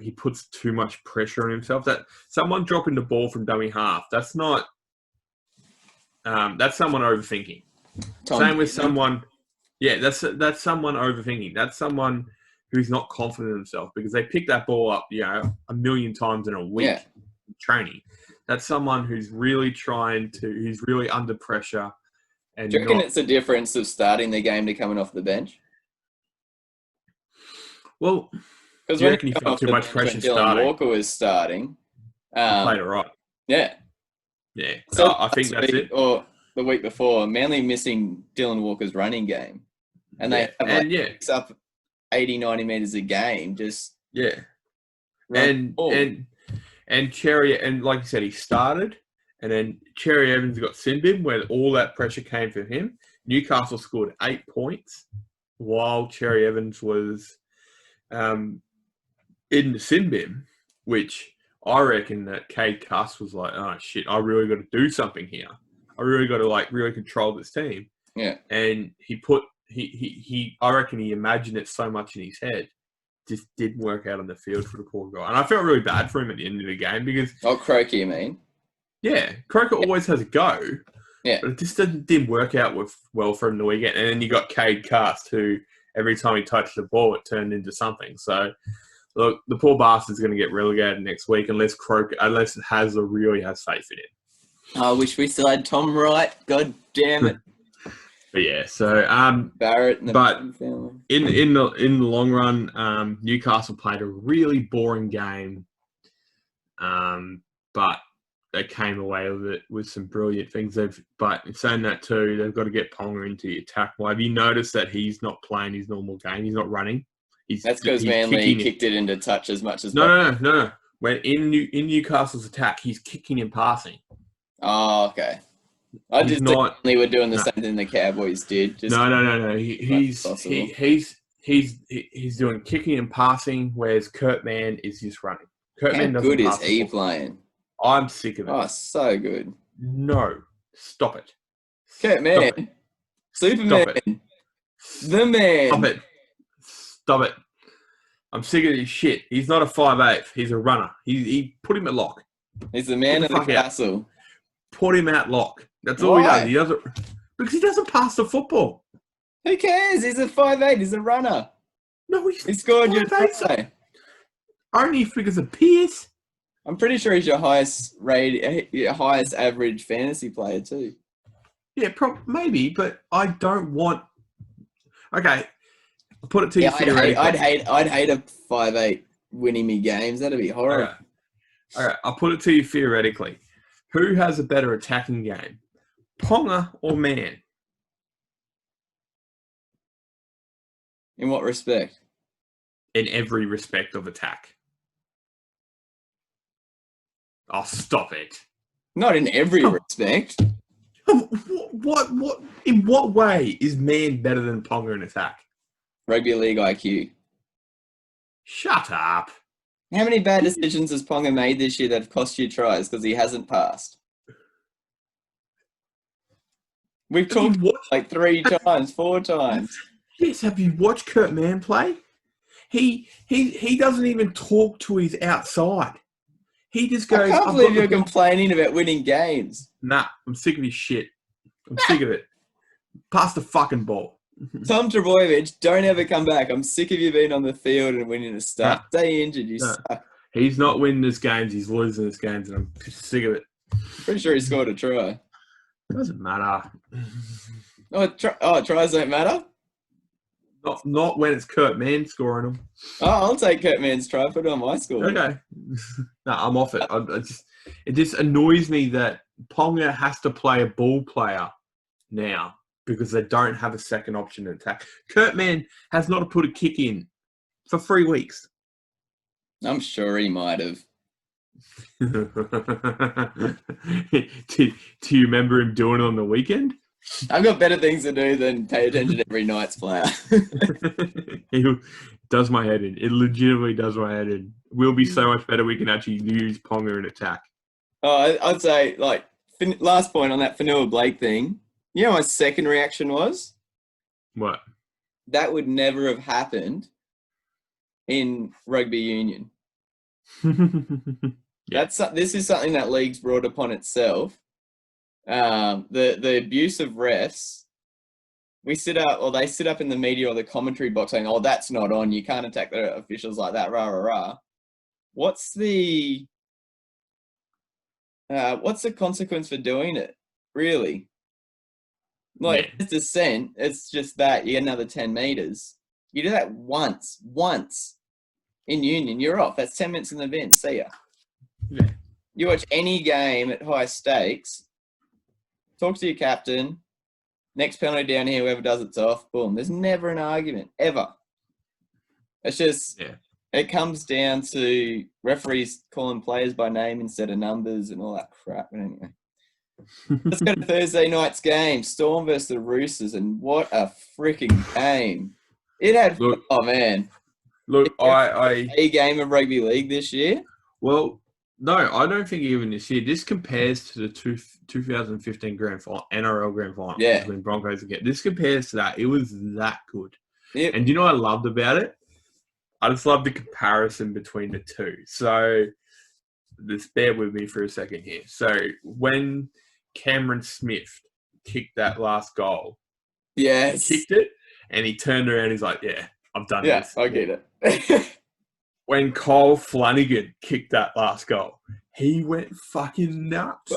he puts too much pressure on himself. That someone dropping the ball from dummy half, that's not... that's someone overthinking. Same with someone... Yeah, that's someone overthinking. That's someone who's not confident in himself because they pick that ball up, a million times in a week training. That's someone who's really who's really under pressure. And do you reckon it's a difference of starting the game to coming off the bench? Well, do you reckon he felt too much pressure starting? Dylan Walker was starting. He played it right. Yeah. Yeah. So I think that's it. Or the week before, Manly missing Dylan Walker's running game. And they have picks up 80, 90 metres a game. Just And Cherry, and like you said, he started, and then Cherry Evans got sin bin where all that pressure came from him. Newcastle scored 8 points while Cherry Evans was in the sin bin, which I reckon that Cade Cuss was like, oh shit, I really got to do something here. I really got to really control this team. Yeah. And I reckon he imagined it so much in his head. Just didn't work out on the field for the poor guy. And I felt really bad for him at the end of the game because... Oh, Croker, you mean? Yeah. Croker always has a go. Yeah. But it just didn't work out well for him the weekend. And then you got Cade Cast, who every time he touched the ball, it turned into something. So, look, the poor bastard's going to get relegated next week unless Hasler really has faith in him. I wish we still had Tom Wright. God damn it. But yeah, so Barrett and the family. In the long run, Newcastle played a really boring game, but they came away with it with some brilliant things. But in saying that too, they've got to get Ponga into the attack. Well, have you noticed that he's not playing his normal game? He's not running. That's because Manly kicked it into touch as much as no. When in Newcastle's attack, he's kicking and passing. Oh, okay. I just thought they were doing the same thing the Cowboys did. Just no. He's doing kicking and passing, whereas Kurt Mann is just running. How good is he playing? I'm sick of it. Oh, so good. No, stop it. Kurt Mann, Superman, the man. Stop it. I'm sick of this shit. He's not a 5'8". He's a runner. He put him at lock. He's the man of the castle. Put him at lock. That's all he does. He doesn't because he doesn't pass the football. Who cares? He's a 5'8". He's a runner. No, he scored your try. Only figures of Pierce. I'm pretty sure he's your highest average fantasy player too. Yeah, maybe, but I don't want. Okay, I'll put it to you. I'd hate a 5'8" winning me games. That'd be horrible. All right, I'll put it to you theoretically. Who has a better attacking game, Ponga or Mann? In what respect? In every respect of attack. Oh, stop it. Not in every respect. What? In what way is Mann better than Ponga in attack? Rugby League IQ. Shut up. How many bad decisions has Ponga made this year that have cost you tries because he hasn't passed? We've talked like 3 times, 4 times. Yes, have you watched Kurt Mann play? He doesn't even talk to his outside. He just goes... I can't believe you're complaining about winning games. Nah, I'm sick of his shit. I'm sick of it. Pass the fucking ball. Tom Trbojevic, don't ever come back. I'm sick of you being on the field and winning a start. Stay injured, you suck. He's not winning his games. He's losing his games, and I'm sick of it. Pretty sure he scored a try. Doesn't matter. Tries don't matter? Not when it's Kurt Mann scoring them. Oh, I'll take Kurt Mann's try. Put it on my score. Okay. No, I'm off it. It just annoys me that Ponga has to play a ball player now because they don't have a second option to attack. Kurt Mann has not put a kick in for 3 weeks. I'm sure he might have. Do you remember him doing it on the weekend? I've got better things to do than pay attention to every night's player. It does my head in. It legitimately does my head in. We'll be so much better we can actually use Ponga in attack. Oh, I'd say, like, last point on that Fonua-Blake thing. You know what my second reaction was? What? That would never have happened in rugby union. Yeah. This is something that league's brought upon itself. The abuse of refs. They sit up in the media or the commentary box saying, "Oh, that's not on. You can't attack the officials like that." Rah rah rah. What's the consequence for doing it? Really? Like, it's dissent. It's just that you get another 10 meters. You do that once in union, you're off. That's 10 minutes in the bin. See ya. Yeah. You watch any game at high stakes. Talk to your captain. Next penalty down here, whoever does it's off. Boom. There's never an argument, ever. It's just, It comes down to referees calling players by name instead of numbers and all that crap. But anyway, let's go to Thursday night's game. Storm versus the Roosters, and what a freaking game. It had, oh man. Look, a game of rugby league this year. Well, no, I don't think even this year. This compares to the 2015 NRL Grand Final between Broncos again. This compares to that. It was that good. Yep. And you know what I loved about it? I just love the comparison between the two. So, just bear with me for a second here. So, when Cameron Smith kicked that last goal, he kicked it, and he turned around. He's like, "Yeah, I've done this." Yeah, I get it. When Kyle Flanagan kicked that last goal, he went fucking nuts.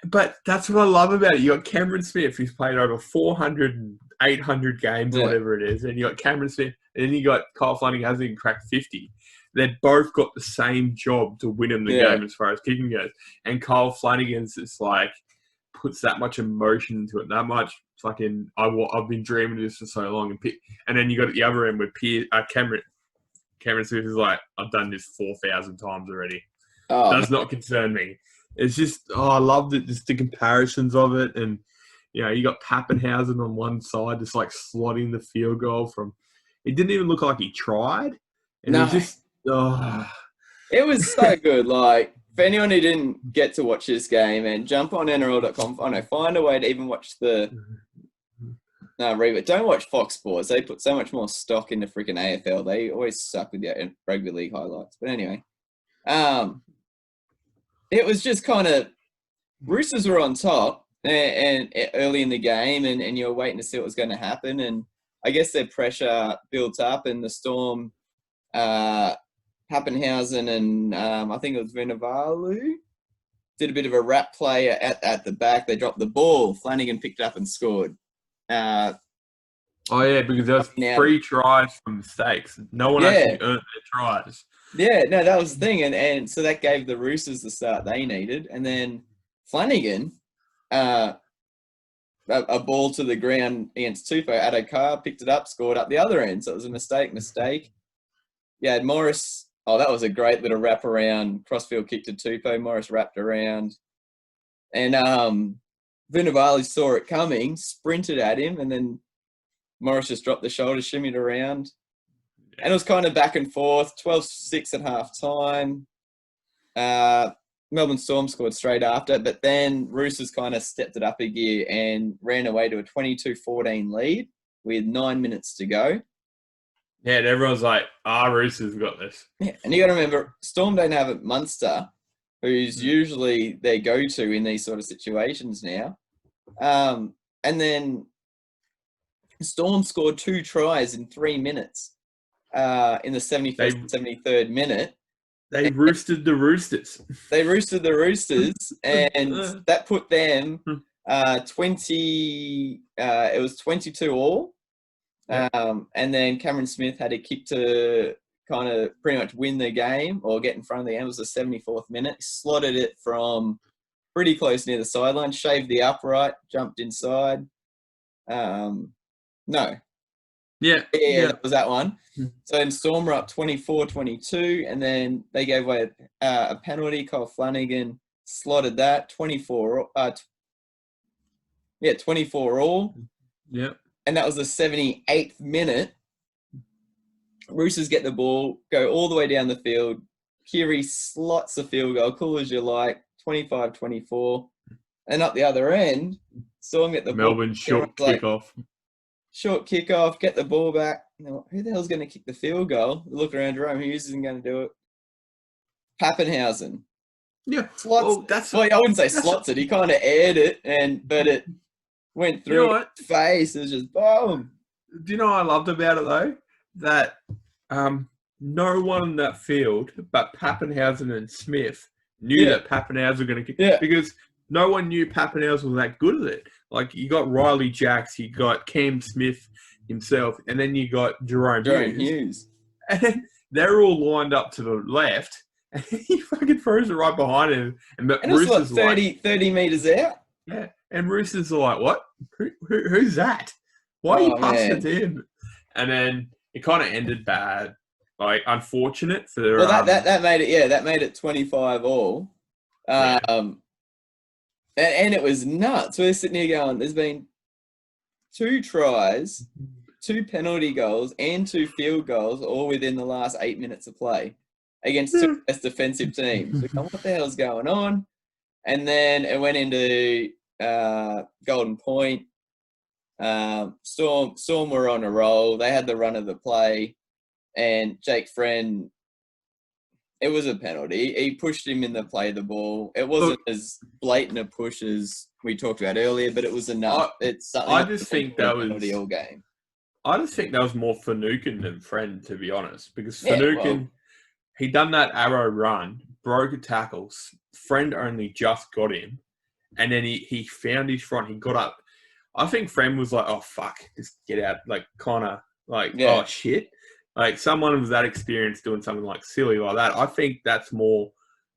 But that's what I love about it. You got Cameron Smith, who's played over 400, 800 games or whatever it is. And you got Cameron Smith, and then you got Kyle Flanagan, hasn't even cracked 50. They've both got the same job to win him the game as far as kicking goes. And Kyle Flanagan's just like, puts that much emotion into it, that much fucking, I've been dreaming of this for so long. And then you got at the other end with Cameron Smith is like, I've done this 4,000 times already. Does not concern me. It's just, I loved it, just the comparisons of it. And, you know, you got Pappenhausen on one side, just like slotting the field goal from, it didn't even look like he tried. And it was just, It was so good. Like, for anyone who didn't get to watch this game, and jump on NRL.com, find a way to even watch the Reba. Don't watch Fox Sports. They put so much more stock into freaking AFL. They always suck with the rugby league highlights. But anyway, it was just kind of, Roosters were on top and early in the game, and you were waiting to see what was going to happen. And I guess their pressure built up, and the Storm, Pappenhausen and I think it was Vunivalu, did a bit of a wrap play at the back. They dropped the ball. Flanagan picked it up and scored. Because there was 3 tries from mistakes. No one actually earned their tries. Yeah, no, that was the thing. And so that gave the Roosters the start they needed. And then Flanagan, a ball to the ground against Tupou, Adokar picked it up, scored up the other end. So it was a mistake. Yeah, Morris, that was a great little wrap around, crossfield kick to Tupou. Morris wrapped around. And Vunivalu saw it coming, sprinted at him, and then Morris just dropped the shoulder, shimmied around. And it was kind of back and forth, 12-6 at half-time. Melbourne Storm scored straight after, but then Roosters kind of stepped it up a gear and ran away to a 22-14 lead with 9 minutes to go. Yeah, and everyone's like, Roosters got this. Yeah, and you got to remember, Storm don't have a Munster, who's usually their go-to in these sort of situations now. And then Storm scored 2 tries in 3 minutes in the 71st and 73rd minute. They roosted the Roosters. They roosted the Roosters, and that put them 20. It was 22 all. And then Cameron Smith had a kick to kind of pretty much win the game or get in front of the game. It was the 74th minute. Slotted it from pretty close near the sideline, shaved the upright, jumped inside. No. Yeah, that was that one. So then Storm were up 24-22, and then they gave away a penalty. Kyle Flanagan slotted that, 24 all. Yeah. And that was the 78th minute. Roosters get the ball, go all the way down the field. Cleary slots the field goal, cool as you like, 25-24. And up the other end, Storm get the Melbourne ball. short Like, kickoff. Short kickoff, get the ball back. Now, who the hell's going to kick the field goal? Look around, Jerome Hughes isn't going to do it. Pappenhausen. Yeah. Slots. Well, I wouldn't say slots it. He kind of aired it, but it went through his face. It was just boom. Do you know what I loved about it though? That no one in that field but Pappenhausen and Smith knew that Pappenhausen were going to kick because no one knew Pappenhausen was that good at it. Like, you got Riley Jacks, you got Cam Smith himself, and then you got Jerome Hughes. And they're all lined up to the left, and he fucking throws it right behind him. And Roosters like 30 metres out. Yeah, and Roosters are like, what? Who's that? Why are you passing it to him? And then it kind of ended bad. Like, unfortunate for... Well, that made it, that made it 25 all. And it was nuts. We're sitting here going, there's been 2 tries, 2 penalty goals, and 2 field goals all within the last 8 minutes of play against 2 best defensive teams. We're going, what the hell's going on? And then it went into Golden Point. Storm were on a roll. They had the run of the play. And Jake Friend... It was a penalty. He pushed him in the play of the ball. It wasn't as blatant a push as we talked about earlier, but it was enough. It's something. I just think that was penalty all game. I just think that was more Finucane than Friend, to be honest, because Finucane he done that arrow run, broke a tackle. Friend only just got him, and then he found his front. He got up. I think Friend was like, "Oh fuck, just get out!" Like kind of like, "Oh shit." Like, someone with that experience doing something like silly like that, I think that's more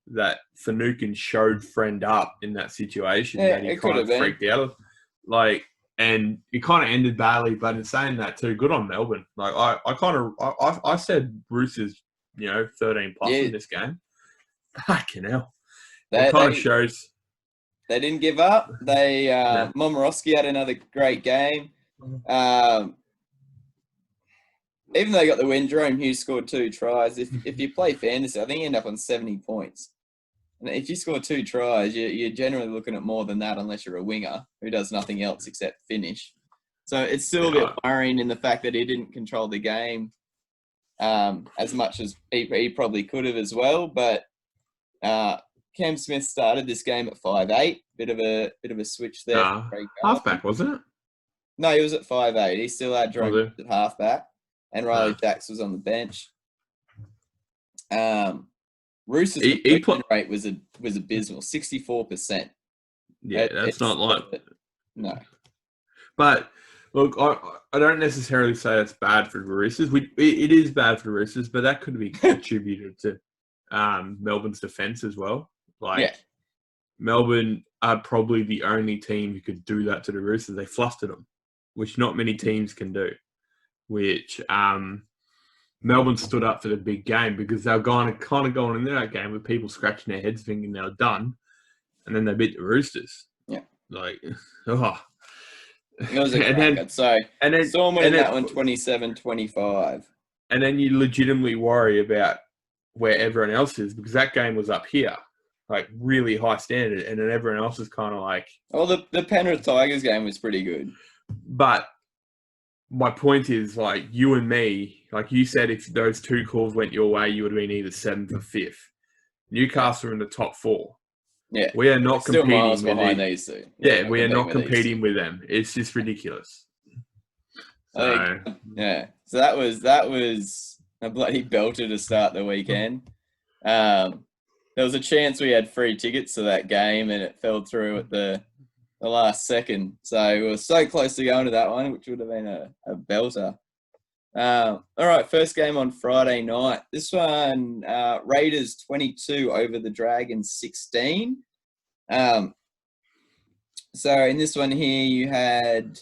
that Finucane showed Friend up in that situation. Yeah, and he kind of freaked out. Like, and it kind of ended badly, but in saying that too, good on Melbourne. Like, I said Roosters, 13 plus in this game. Fucking hell. It kind of shows. They didn't give up. Momorowski had another great game. Even though they got the win, Jerome Hughes scored 2 tries. If you play fantasy, I think you end up on 70 points. And if you score 2 tries, you're generally looking at more than that unless you're a winger who does nothing else except finish. So it's still a bit worrying in the fact that he didn't control the game as much as he probably could have as well. But Cam Smith started this game at 5'8", bit of a switch there. Halfback, wasn't it? No, he was at 5'8". He still had Jerome at halfback. And Riley Jacks was on the bench. Roosters' completion rate was abysmal, 64%. Yeah, that's not like... No. But, look, I don't necessarily say it's bad for the Roosters. It is bad for the Roosters, but that could be attributed to Melbourne's defence as well. Melbourne are probably the only team who could do that to the Roosters. They flustered them, which not many teams can do. Which Melbourne stood up for the big game because they were kind of going into that game with people scratching their heads thinking they were done, and then they beat the Roosters. Yeah. Like, It was a cracker. Storm went in that one 27-25. And then you legitimately worry about where everyone else is because that game was up here, like really high standard, and then everyone else is kind of like... Well, the Penrith Tigers game was pretty good. But... my point is, like, you and me, like you said, if those 2 calls went your way, you would have been either 7th or 5th. Newcastle are in the top 4. Yeah. We are not competing with them. These two. Yeah, we are not competing with them. It's just ridiculous. So that was a bloody belter to start the weekend. There was a chance we had free tickets to that game and it fell through at the last second. So we were so close to going to that one, which would have been a belter. All right, first game on Friday night. This one, Raiders 22 over the Dragons 16. So in this one here, you had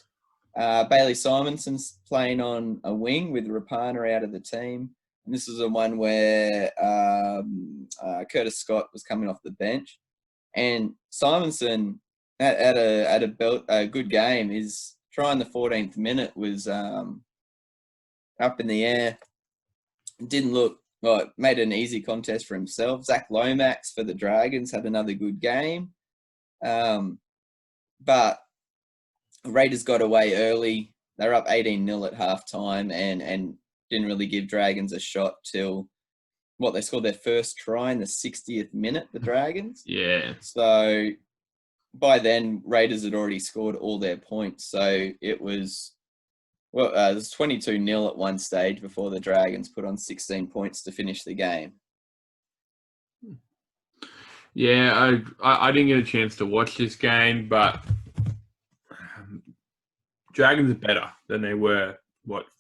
Bailey Simonson playing on a wing with Rapana out of the team. And this was the one where Curtis Scott was coming off the bench. And Simonson had a good game. His try in the 14th minute was up in the air. Didn't look well, made an easy contest for himself. Zach Lomax for the Dragons had another good game. But Raiders got away early. They're up 18-0 at halftime and didn't really give Dragons a shot till, they scored their first try in the 60th minute, the Dragons. Yeah. So by then, Raiders had already scored all their points. So it was, it was 22-0 at one stage before the Dragons put on 16 points to finish the game. Yeah, I didn't get a chance to watch this game, but Dragons are better than they were,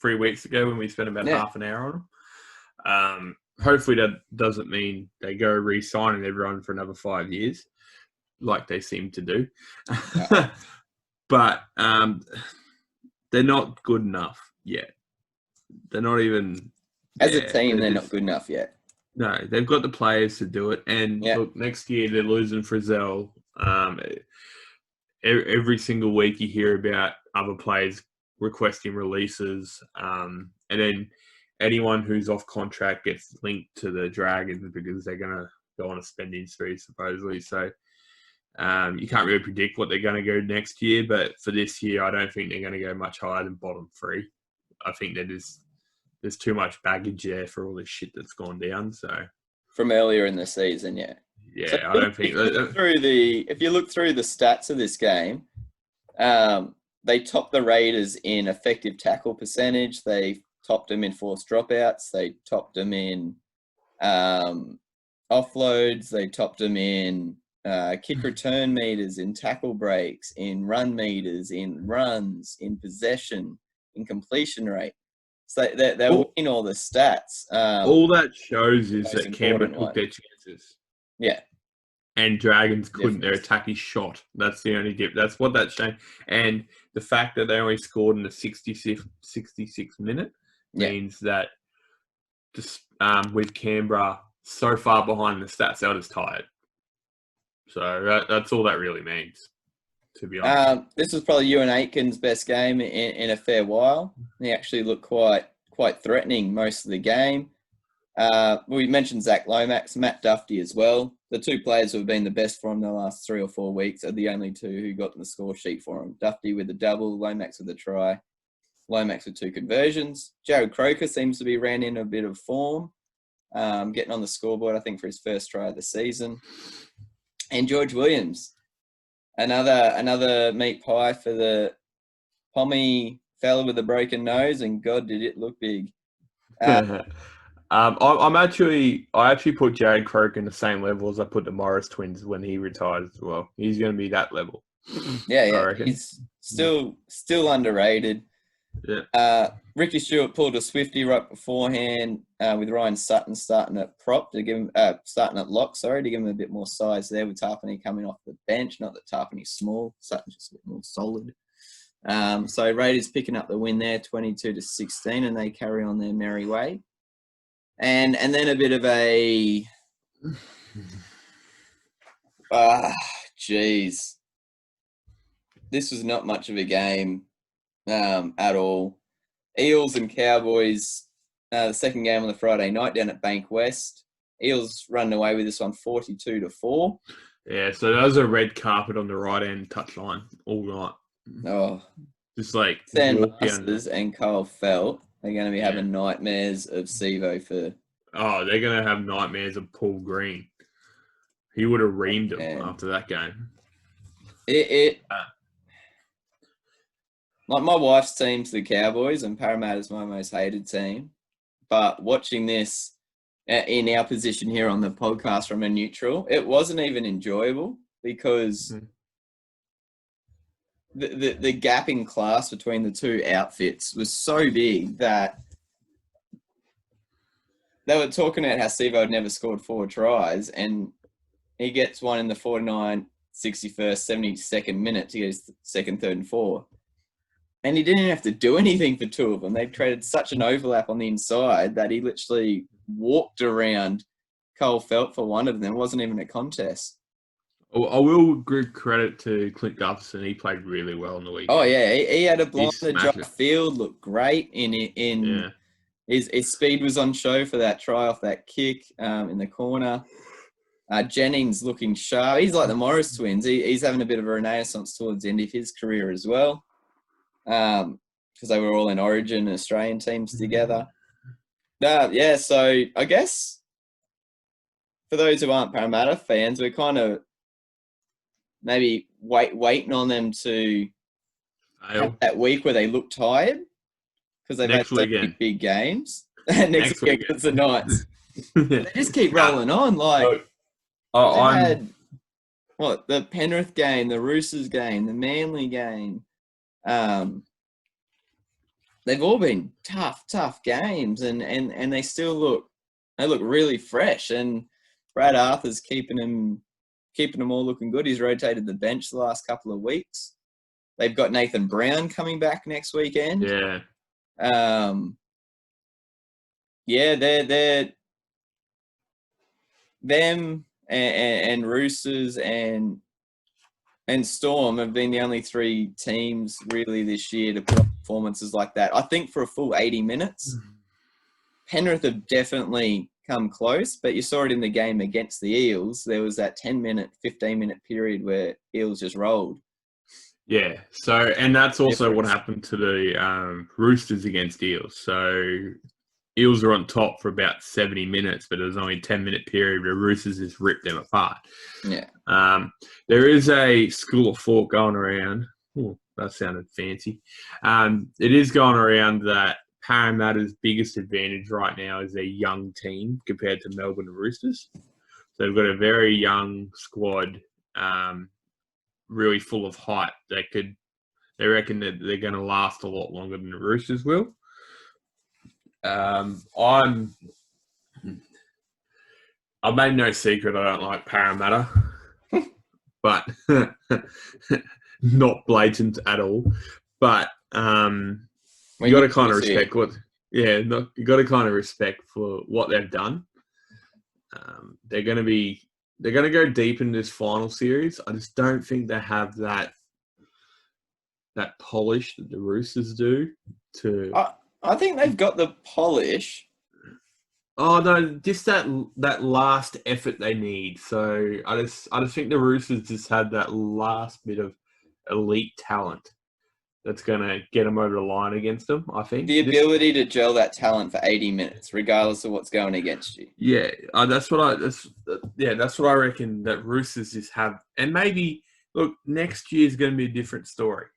3 weeks ago when we spent about half an hour on them. Hopefully that doesn't mean they go re-signing everyone for another 5 years, like they seem to do. But they're not good enough yet. They're not even... As a team, they're not good enough yet. No, they've got the players to do it. And look, next year they're losing Frizzell. Every single week you hear about other players requesting releases. And then anyone who's off contract gets linked to the Dragons because they're going to go on a spending spree, supposedly. So you can't really predict what they're going to go next year. But for this year, I don't think they're going to go much higher than bottom 3. I think that there's too much baggage there for all this shit that's gone down. So from earlier in the season, yeah. Yeah, so I don't think... If you look through the stats of this game, they topped the Raiders in effective tackle percentage. They topped them in forced dropouts. They topped them in offloads. They topped them in kick return meters, in tackle breaks, in run meters, in runs, in possession, in completion rate. So they're winning all the stats. All that shows is that Campbell took their chances. Yeah. And Dragons couldn't. Their attacking shot. That's the only dip. That's what that's showing. And the fact that they only scored in the 66th minute means that just with Canberra so far behind the stats, they're just tired. So that's all that really means, to be honest. This was probably Ewan Aitken's best game in a fair while. He actually looked quite threatening most of the game. We mentioned Zach Lomax, Matt Duffy as well. The two players who have been the best for him the last 3 or 4 weeks are the only two who got in the score sheet for him. Duffy with a double, Lomax with a try, Lomax with 2 conversions. Jared Croker seems to be ran in a bit of form, getting on the scoreboard, I think, for his first try of the season. And George Williams, another meat pie for the Pommy fella with a broken nose, and God, did it look big. I actually put Jared Croker in the same level as I put the Morris twins when he retires as well. He's going to be that level. Yeah. He's still underrated. Yeah. Ricky Stewart pulled a Swifty right beforehand with Ryan Sutton starting at prop to give him starting at lock, to give him a bit more size there with Tarpany coming off the bench. Not that Tarpany's small, Sutton's just a bit more solid. So Raiders picking up the win there, 22-16, and they carry on their merry way. And then a bit of a this was not much of a game at all. Eels and Cowboys, the second game on the Friday night down at Bank West. Eels running away with this one 42-4. Yeah, so that was a red carpet on the right end touchline all night. Oh, just like Sam Masters and Kyle Felt are going to be having nightmares of Sivo for... Oh, they're going to have nightmares of Paul Green. He would have reamed him after that game. Like my wife's team's the Cowboys, and Parramatta's my most hated team. But watching this in our position here on the podcast from a neutral, it wasn't even enjoyable because the gap in class between the two outfits was so big that they were talking about how Sivo had never scored 4 tries, and he gets one in the 49, 61st, 72nd minute to get his second, third, and 4. And he didn't have to do anything for 2 of them. They created such an overlap on the inside that he literally walked around Cole Felt for one of them. It wasn't even a contest. I will give credit to Clint Gutherson. He played really well in the weekend. Oh, yeah. He had a blind the drop field, looked great in His speed was on show for that try off that kick in the corner. Jennings looking sharp. He's like the Morris twins. He's having a bit of a renaissance towards the end of his career as well, because they were all in Origin Australian teams together. Yeah, so I guess for those who aren't Parramatta fans, we're kind of maybe waiting on them to have that week where they look tired because they've had so many big games. Next week against the Knights. They just keep rolling on. Like, had the Penrith game, the Roosters game, the Manly game. They've all been tough games, and they still look really fresh. And Brad Arthur's keeping them all looking good. He's rotated the bench the last couple of weeks. They've got Nathan Brown coming back next weekend. Yeah. They're them and Roosters and Storm have been the only three teams really this year to put on performances like that. I think for a full 80 minutes, Penrith have definitely come close, but you saw it in the game against the Eels. There was that 10-minute, 15-minute period where Eels just rolled. Yeah, and that's also what happened to the Roosters against Eels. So Eels were on top for about 70 minutes, but it was only a 10-minute period where Roosters just ripped them apart. Yeah. There is a school of thought going around. Oh, that sounded fancy. It is going around that Parramatta's biggest advantage right now is their young team compared to Melbourne and Roosters. So they've got a very young squad, really full of hype. They reckon that they're going to last a lot longer than the Roosters will. I've made no secret I don't like Parramatta, but not blatant at all. But you got to kind of respect you got to kind of respect for what they've done. They're going to go deep in this final series. I just don't think they have that polish that the Roosters do. I think they've got the polish. Oh no, just that last effort they need. So I just think the Roosters just had that last bit of elite talent that's going to get them over the line against them, I think. The ability to gel that talent for 80 minutes, regardless of what's going against you. Yeah, that's what I reckon that Roosters just have. And maybe, look, next year is going to be a different story.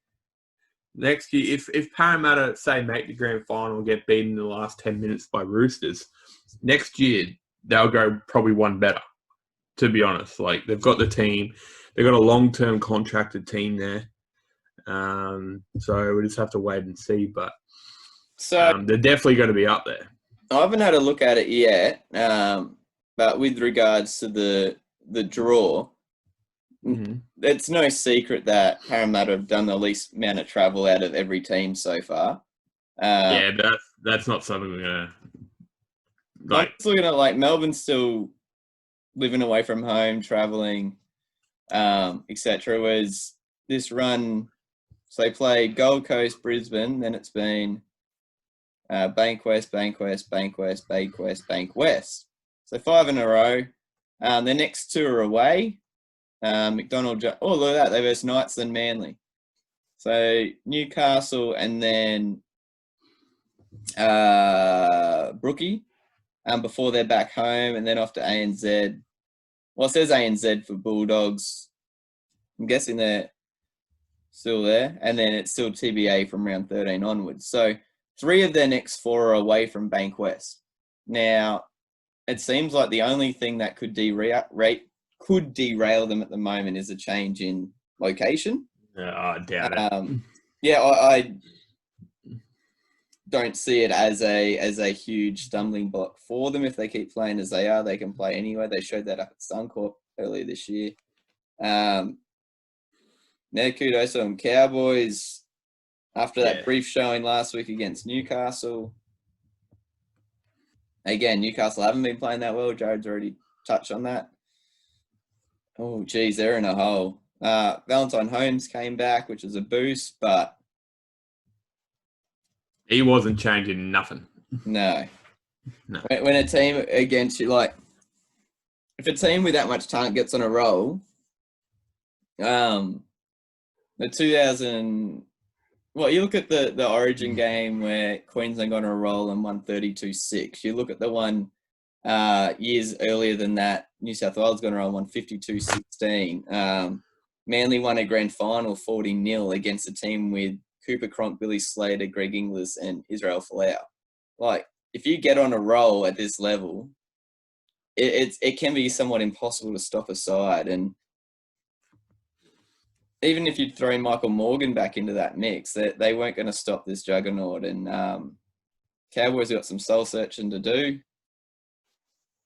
Next year, if Parramatta, say, make the grand final and get beaten in the last 10 minutes by Roosters, next year they'll go probably one better, to be honest. Like, they've got the team. They've got a long-term contracted team there. So we just have to wait and see. But they're definitely going to be up there. I haven't had a look at it yet, but with regards to the draw, it's no secret that Parramatta have done the least amount of travel out of every team so far. But that's not something we're going to... I'm just looking at, Melbourne's still living away from home, travelling, etc. Whereas this run... So they played Gold Coast, Brisbane, then it's been Bankwest, Bankwest, Bankwest, Bankwest, Bankwest. So 5 in a row. The next 2 are away. Look at that. They versus Knights, then Manly. So Newcastle and then Brookie before they're back home, and then off to ANZ. Well, it says ANZ for Bulldogs. I'm guessing they're still there, and then it's still TBA from round 13 onwards. So 3 of their next 4 are away from Bankwest. Now, it seems like the only thing that could derail them at the moment is a change in location. I doubt it. I don't see it as a huge stumbling block for them. If they keep playing as they are, they can play anywhere. They showed that up at Suncorp earlier this year. Now, kudos to them. Cowboys, after that brief showing last week against Newcastle. Again, Newcastle haven't been playing that well. Jared's already touched on that. Oh, geez, they're in a hole. Valentine Holmes came back, which is a boost, but... He wasn't changing nothing. No. No. When a team against you, like, if a team with that much talent gets on a roll, the 2000, well, you look at the Origin game where Queensland got on a roll and won 32-6. You look at the one years earlier than that, New South Wales got on a roll and won 52-16. Manly won a grand final 40-0 against a team with Cooper Cronk, Billy Slater, Greg Inglis, and Israel Folau. Like, if you get on a roll at this level, it can be somewhat impossible to stop a side. And even if you'd throw Michael Morgan back into that mix, they weren't going to stop this juggernaut. And Cowboys got some soul searching to do.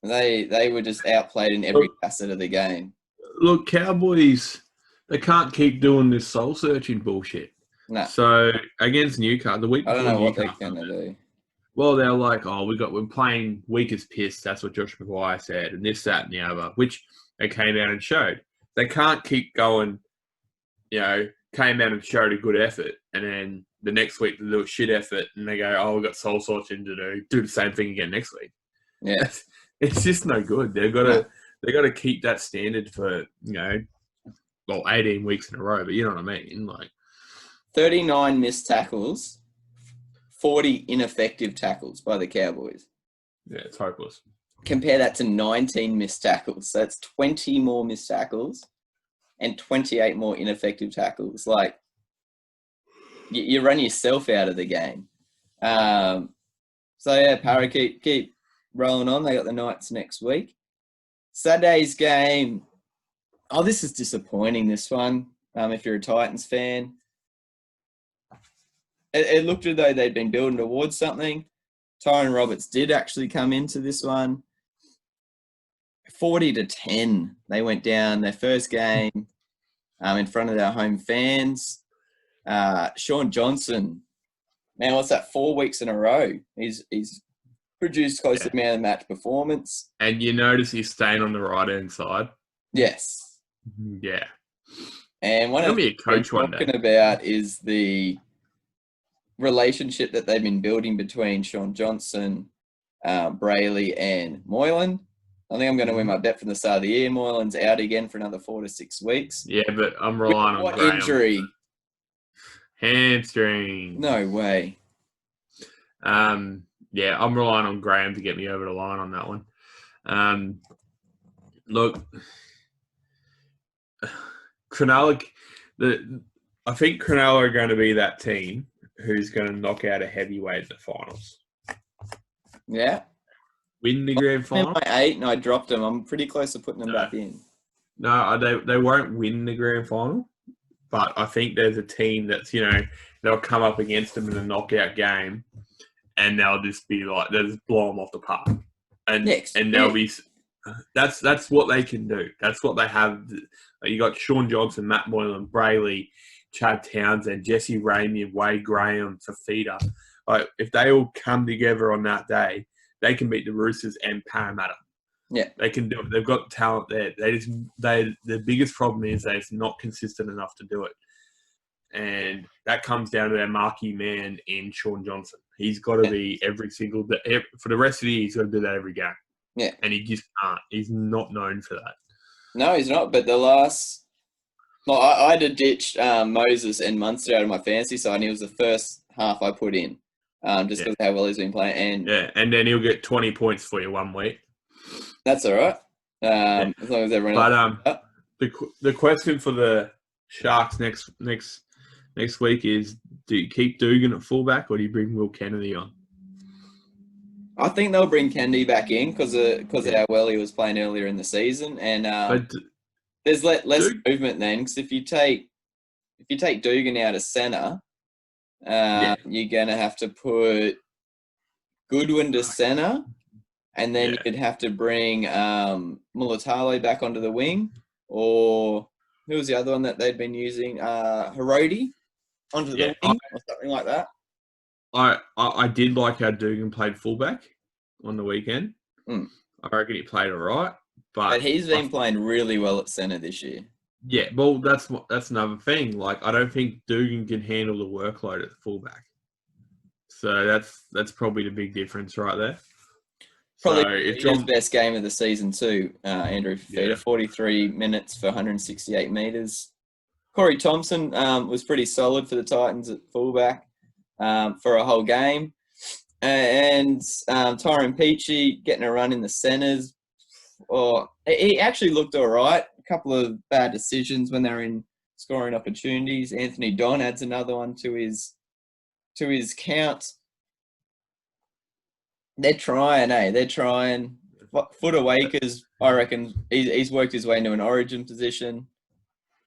They were just outplayed in every facet of the game. Look, Cowboys, they can't keep doing this soul searching bullshit. No. So against Newcastle, the week I before don't know what Newcastle, they're going to do. well, they're like, we're playing weak as piss. That's what Josh McGuire said, and this, that, and the other, which they came out and showed. They can't keep going, came out and showed a good effort, and then the next week they do a shit effort, and they go, we've got soul searching to do the same thing again next week. Yeah. It's just no good. They've got to keep that standard for, 18 weeks in a row, but you know what I mean? Like 39 missed tackles, 40 ineffective tackles by the Cowboys. Yeah, it's hopeless. Compare that to 19 missed tackles. So that's 20 more missed tackles and 28 more ineffective tackles. Like, you run yourself out of the game. So, yeah, Para keep rolling on. They got the Knights next week. Saturday's game. Oh, this is disappointing, this one, if you're a Titans fan. It looked as though they'd been building towards something. Tyrone Roberts did actually come into this one. 40-10. They went down their first game in front of their home fans. Sean Johnson, man, what's that? 4 weeks in a row. He's produced close to man of the match performance. And you notice he's staying on the right-hand side. Yes. Yeah. And one of the things we're talking about is the relationship that they've been building between Sean Johnson, Brayley, and Moylan. I think I'm going to win my bet from the start of the year. Moylan's out again for another 4 to 6 weeks. Yeah, but I'm relying on what Graham. Injury? Hamstring. No way. Yeah, I'm relying on Graham to get me over the line on that one. Look, Cronulla, I think Cronulla are going to be that team who's going to knock out a heavyweight in the finals. Yeah. Win the grand final. I 8 and I dropped them. I'm pretty close to putting them back in. No, they won't win the grand final, but I think there's a team that's, they'll come up against them in a knockout game and they'll just be like, they'll just blow them off the park. And they'll be, that's what they can do. That's what they have. You got Sean Johnson, Matt Moylan, Brayley, Chad Townsend, Jesse Ramey, Wade Graham, Fafita. Like, if they all come together on that day, they can beat the Roosters and Parramatta. Yeah, they can do it. They've got talent there. The biggest problem is they're not consistent enough to do it, and that comes down to their marquee man in Sean Johnson. He's got to be every single day for the rest of the year. He's got to do that every game. Yeah, and he just can't. He's not known for that. No, he's not. But the last, I had to ditch Moses and Munster out of my fantasy side, and he was the first half I put in. Just because of how well he's been playing. And then he'll get 20 points for you 1 week. That's all right. As long as everyone else. The question for the Sharks next week is, do you keep Dugan at fullback or do you bring Will Kennedy on? I think they'll bring Kennedy back in because of how well he was playing earlier in the season. And there's less movement then, because if you take Dugan out of centre, you're going to have to put Goodwin to centre, and then you'd have to bring Mulatalo back onto the wing, or who was the other one that they'd been using? Hiroti onto the wing or something like that. I did like how Dugan played fullback on the weekend. Mm. I reckon he played all right. But he's been playing really well at centre this year. Yeah, well, that's another thing. Like, I don't think Dugan can handle the workload at fullback. So that's probably the big difference right there. Probably his best game of the season too, Andrew Fifita, Yeah. 43 minutes for 168 metres. Corey Thompson was pretty solid for the Titans at fullback for a whole game. And Tyrone Peachey getting a run in the centres. He actually looked all right. A couple of bad decisions when they were in scoring opportunities. Anthony Don adds another one to his count. They're trying, eh? They're trying. Fonua-Blake, I reckon, he's worked his way into an origin position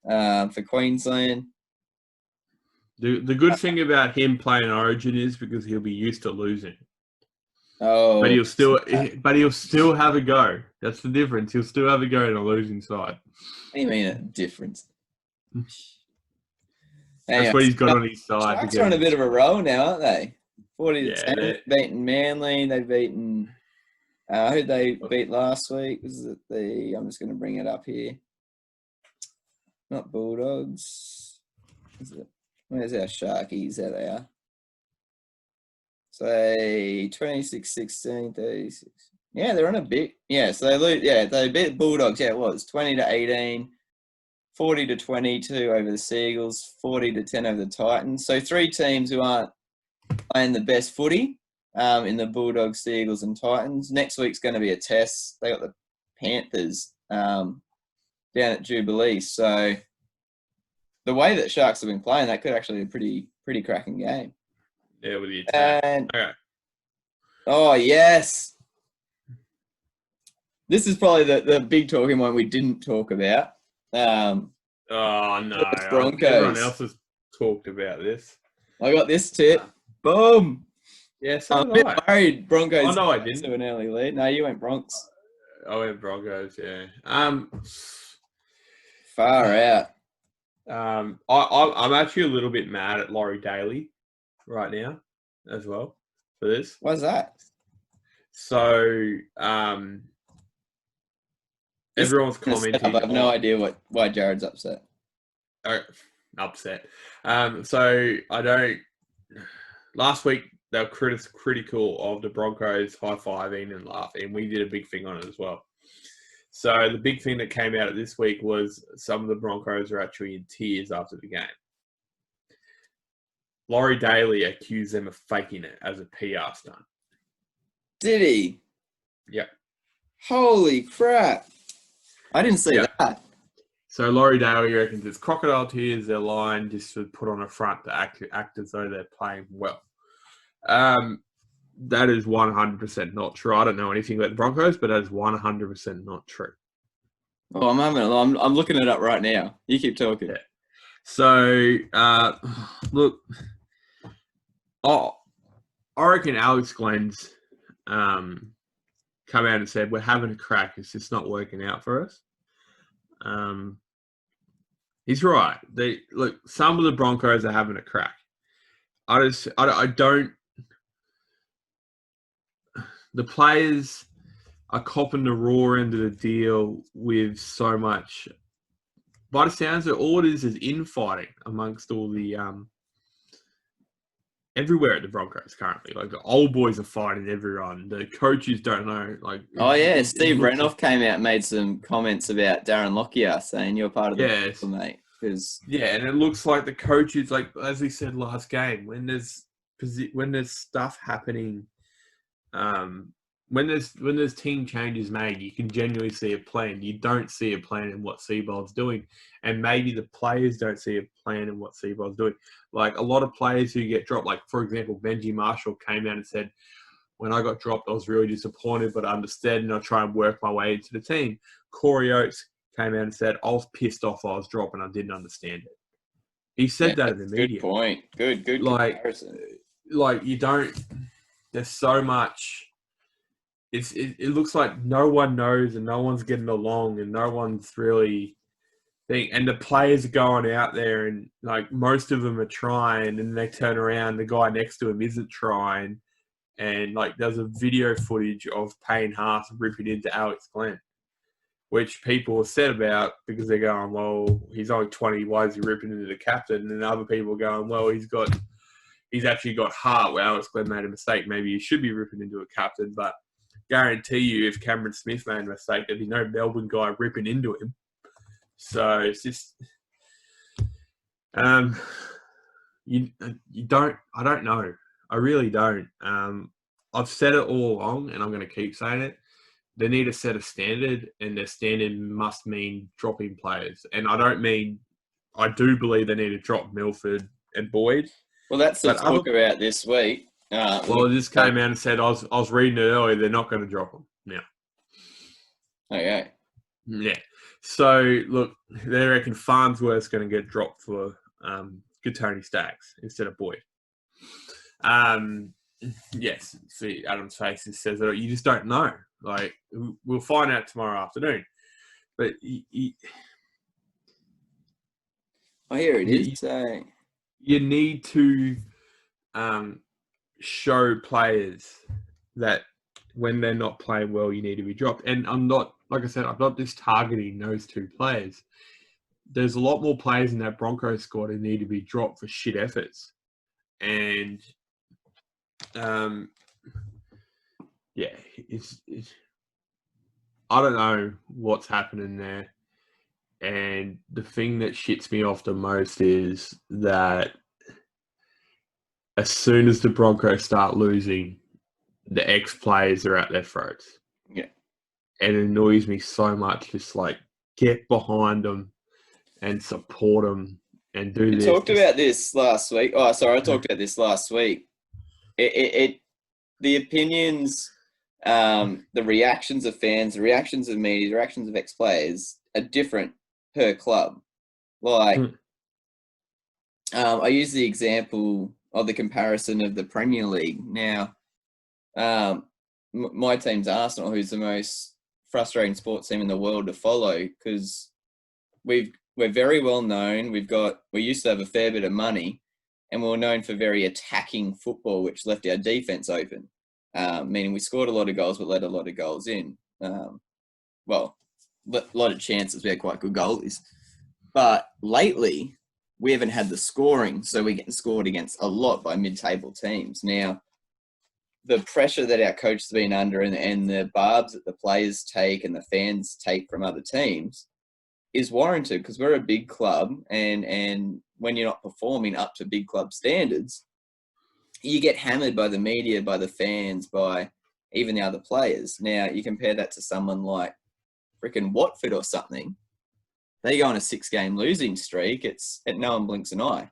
for Queensland. The good thing about him playing origin is because he'll be used to losing. Oh, but he'll still have a go. That's the difference. He'll still have a go in a losing side. What do you mean a difference? That's what he's got on his side. Sharks are on a bit of a roll now, aren't they? 40-10. They've Beaten Manly. They've beaten. Who'd they beat last week? Was it I'm just going to bring it up here. Not Bulldogs. Is it? Where's our Sharkies? There they are. Say 26-16, 36. Yeah, they're on a bit. Yeah, so they lose. Yeah, they beat Bulldogs. Yeah, it was 20-18, 40-22 over the Seagulls, 40-10 over the Titans. So three teams who aren't playing the best footy in the Bulldogs, Seagulls, and Titans. Next week's going to be a test. They got the Panthers down at Jubilee. So the way that Sharks have been playing, that could actually be a pretty cracking game. Yeah, with the attack. Okay. Oh, yes. This is probably the big talking one we didn't talk about. Oh, no. Broncos. Everyone else has talked about this. I got this tip. Boom. Yeah, so I'm a bit worried Broncos. Oh, no, I didn't. To an early lead. No, you went Bronx. I went Broncos, yeah. Far out. I'm actually a little bit mad at Laurie Daly right now as well for this. Why's that? So, everyone's commenting. I have no idea why Jared's upset. Upset. So I don't. Last week they were critical of the Broncos high-fiving and laughing. We did a big thing on it as well. So the big thing that came out of this week was some of the Broncos are actually in tears after the game. Laurie Daly accused them of faking it as a PR stunt. Did he? Yep. Holy crap. I didn't see that. So Laurie Daly reckons it's crocodile tears, they're lying just to put on a front to act as though they're playing well. That is 100% not true. I don't know anything about the Broncos, but that is 100% not true. Oh, I'm looking it up right now. You keep talking. Yeah. So, look, I reckon Alex Glenn's come out and said, we're having a crack. It's just not working out for us. He's right. Look, some of the Broncos are having a crack. I don't. The players are copping the raw end of the deal with so much. By the sounds of it, all it is infighting amongst all the everywhere at the Broncos currently. Like the old boys are fighting everyone. The coaches don't know. Like Steve Renoff came out and made some comments about Darren Lockyer saying you're part of the people, mate. And it looks like the coaches, like as we said last game, when there's stuff happening. When there's team changes made, you can genuinely see a plan. You don't see a plan in what Seabold's doing, and maybe the players don't see a plan in what Seabold's doing. Like a lot of players who get dropped, like for example, Benji Marshall came out and said, "When I got dropped, I was really disappointed, but I understand and I try and work my way into the team." Corey Oates came out and said, "I was pissed off I was dropped and I didn't understand it." He said that in the media. Good point. Good comparison. Like you don't. There's so much. It looks like no one knows and no one's getting along and no one's really and the players are going out there and like most of them are trying and they turn around, the guy next to him isn't trying, and like there's a video footage of Payne Haas ripping into Alex Glenn, which people have said about because they're going, well, he's only 20, why is he ripping into the captain? And other people are going, well, he's got he's actually got heart where Alex Glenn made a mistake. Maybe he should be ripping into a captain, but guarantee you if Cameron Smith made a mistake, there'd be no Melbourne guy ripping into him. So it's just... you don't... I don't know. I really don't. I've said it all along, and I'm going to keep saying it. They need to set a standard, and their standard must mean dropping players. And I don't mean... I do believe they need to drop Milford and Boyd. Well, that's the talk about this week. Well, it just came out and said, I was reading it earlier, they're not going to drop them now. Okay. Yeah. So, look, they reckon Farnsworth's going to get dropped for Tony Staggs instead of Boyd. Yes. See, Adam's face says that you just don't know. Like, we'll find out tomorrow afternoon. But here it is. You need to show players that when they're not playing well, you need to be dropped. And I'm not, like I said, I'm not just targeting those two players. There's a lot more players in that Broncos squad who need to be dropped for shit efforts. And, yeah, it's I don't know what's happening there. And the thing that shits me off the most is that as soon as the Broncos start losing, the ex-players are at their throats. Yeah. And it annoys me so much. Just like, get behind them and support them and do this. We talked about this last week. Oh, sorry, I talked about this last week. The opinions, the reactions of fans, the reactions of media, the reactions of ex-players are different per club. Like, I use the example of the comparison of the Premier League. Now, my team's Arsenal, who's the most frustrating sports team in the world to follow, because we're very well known. We used to have a fair bit of money, and we were known for very attacking football, which left our defense open. Meaning we scored a lot of goals, but let a lot of goals in. Well, a lot of chances. We had quite good goalies. But lately, we haven't had the scoring, so we're getting scored against a lot by mid-table teams. Now, the pressure that our coach has been under and the barbs that the players take and the fans take from other teams is warranted, because we're a big club, and when you're not performing up to big club standards, you get hammered by the media, by the fans, by even the other players. Now, you compare that to someone like freaking Watford or something. They go on a 6-game losing streak. No one blinks an eye.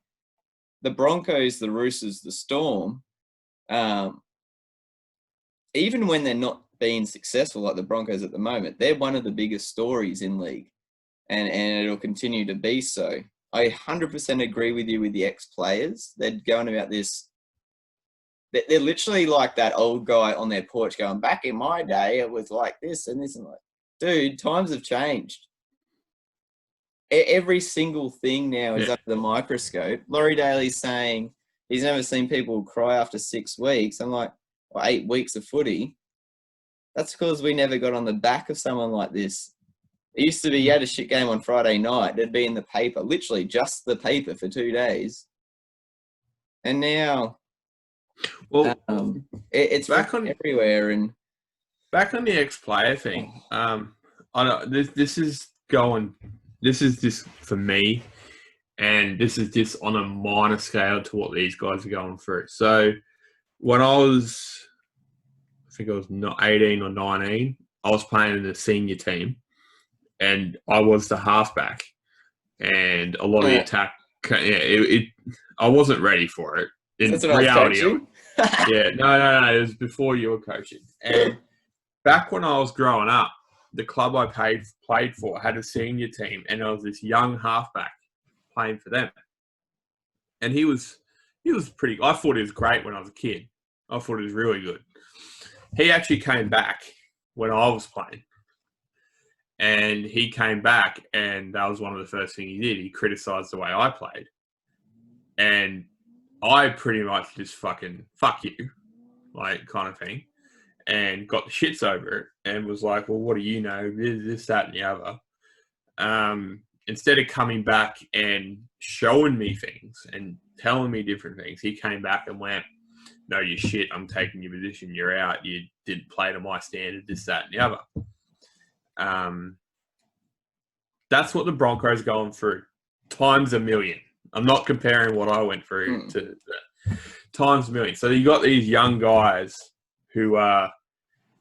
The Broncos, the Roosters, the Storm, even when they're not being successful like the Broncos at the moment, they're one of the biggest stories in league, and it'll continue to be so. I 100% agree with you with the ex-players. They're going about this. They're literally like that old guy on their porch going, back in my day, it was like this and this and like, dude, times have changed. Every single thing now is under the microscope. Laurie Daly's saying he's never seen people cry after 6 weeks. I'm like, well, 8 weeks of footy. That's because we never got on the back of someone like this. It used to be you had a shit game on Friday night. It'd be in the paper, literally just the paper for 2 days. And now, well, it's back on everywhere. And back on the ex-player thing, I know this is just for me, and this is just on a minor scale to what these guys are going through. So when I think I was 18 or 19, I was playing in the senior team, and I was the halfback, and a lot of the attack. I wasn't ready for it. In reality, no. It was before you were coaching. And back when I was growing up, the club I played for had a senior team, and there was this young halfback playing for them. And he was pretty. I thought he was great when I was a kid. I thought he was really good. He actually came back when I was playing, and he came back, and that was one of the first things he did. He criticised the way I played, and I pretty much just fucking fuck you, like kind of thing. And got the shits over it and was like, well, what do you know? This, that, and the other. instead of coming back and showing me things and telling me different things, he came back and went, "No, you shit. I'm taking your position. You're out. You didn't play to my standard. This, that, and the other." That's what the Broncos going through times a million. I'm not comparing what I went through to times a million. So you got these young guys who are,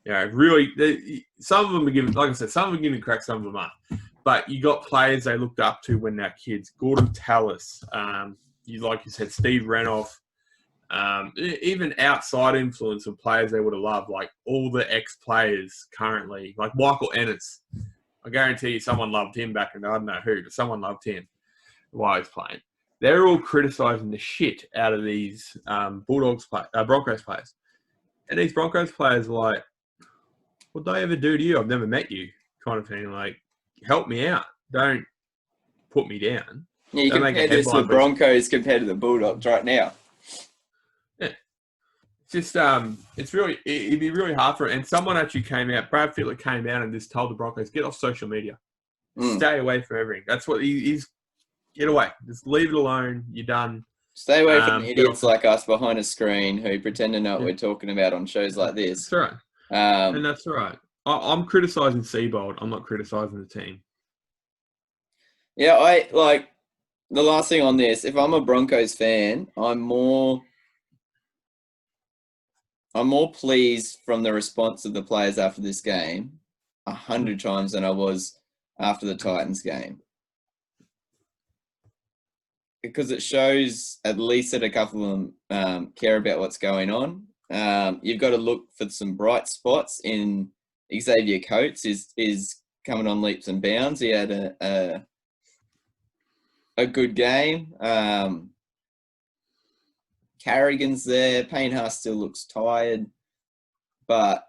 really. Some of them are giving, like I said, some of them are giving crack, some of them aren't. But you got players they looked up to when they're kids. Gordon Tallis, like you said, Steve Renoff, even outside influence of players they would have loved, like all the ex-players currently, like Michael Ennis. I guarantee you someone loved him back in, I don't know who, but someone loved him while he's playing. They're all criticising the shit out of these Broncos players. And these Broncos players are like, what did I ever do to you? I've never met you, kind of thing. Like, help me out. Don't put me down. Yeah, you compare this to the Broncos compared to the Bulldogs right now. Yeah. It's just, it'd be really hard for it. And someone actually came out, Brad Fittler came out and just told the Broncos, get off social media. Stay away from everything. That's what he's, get away. Just leave it alone. You're done. Stay away from idiots like us behind a screen who pretend to know what we're talking about on shows like this. That's right. And that's right. I'm criticising Seabold. I'm not criticising the team. Yeah, I like the last thing on this. If I'm a Broncos fan, I'm more pleased from the response of the players after this game 100 times than I was after the Titans game. Because it shows at least that a couple of them care about what's going on. You've got to look for some bright spots in Xavier Coates is coming on leaps and bounds. He had a good game. Carrigan's there. Payne Haas still looks tired, but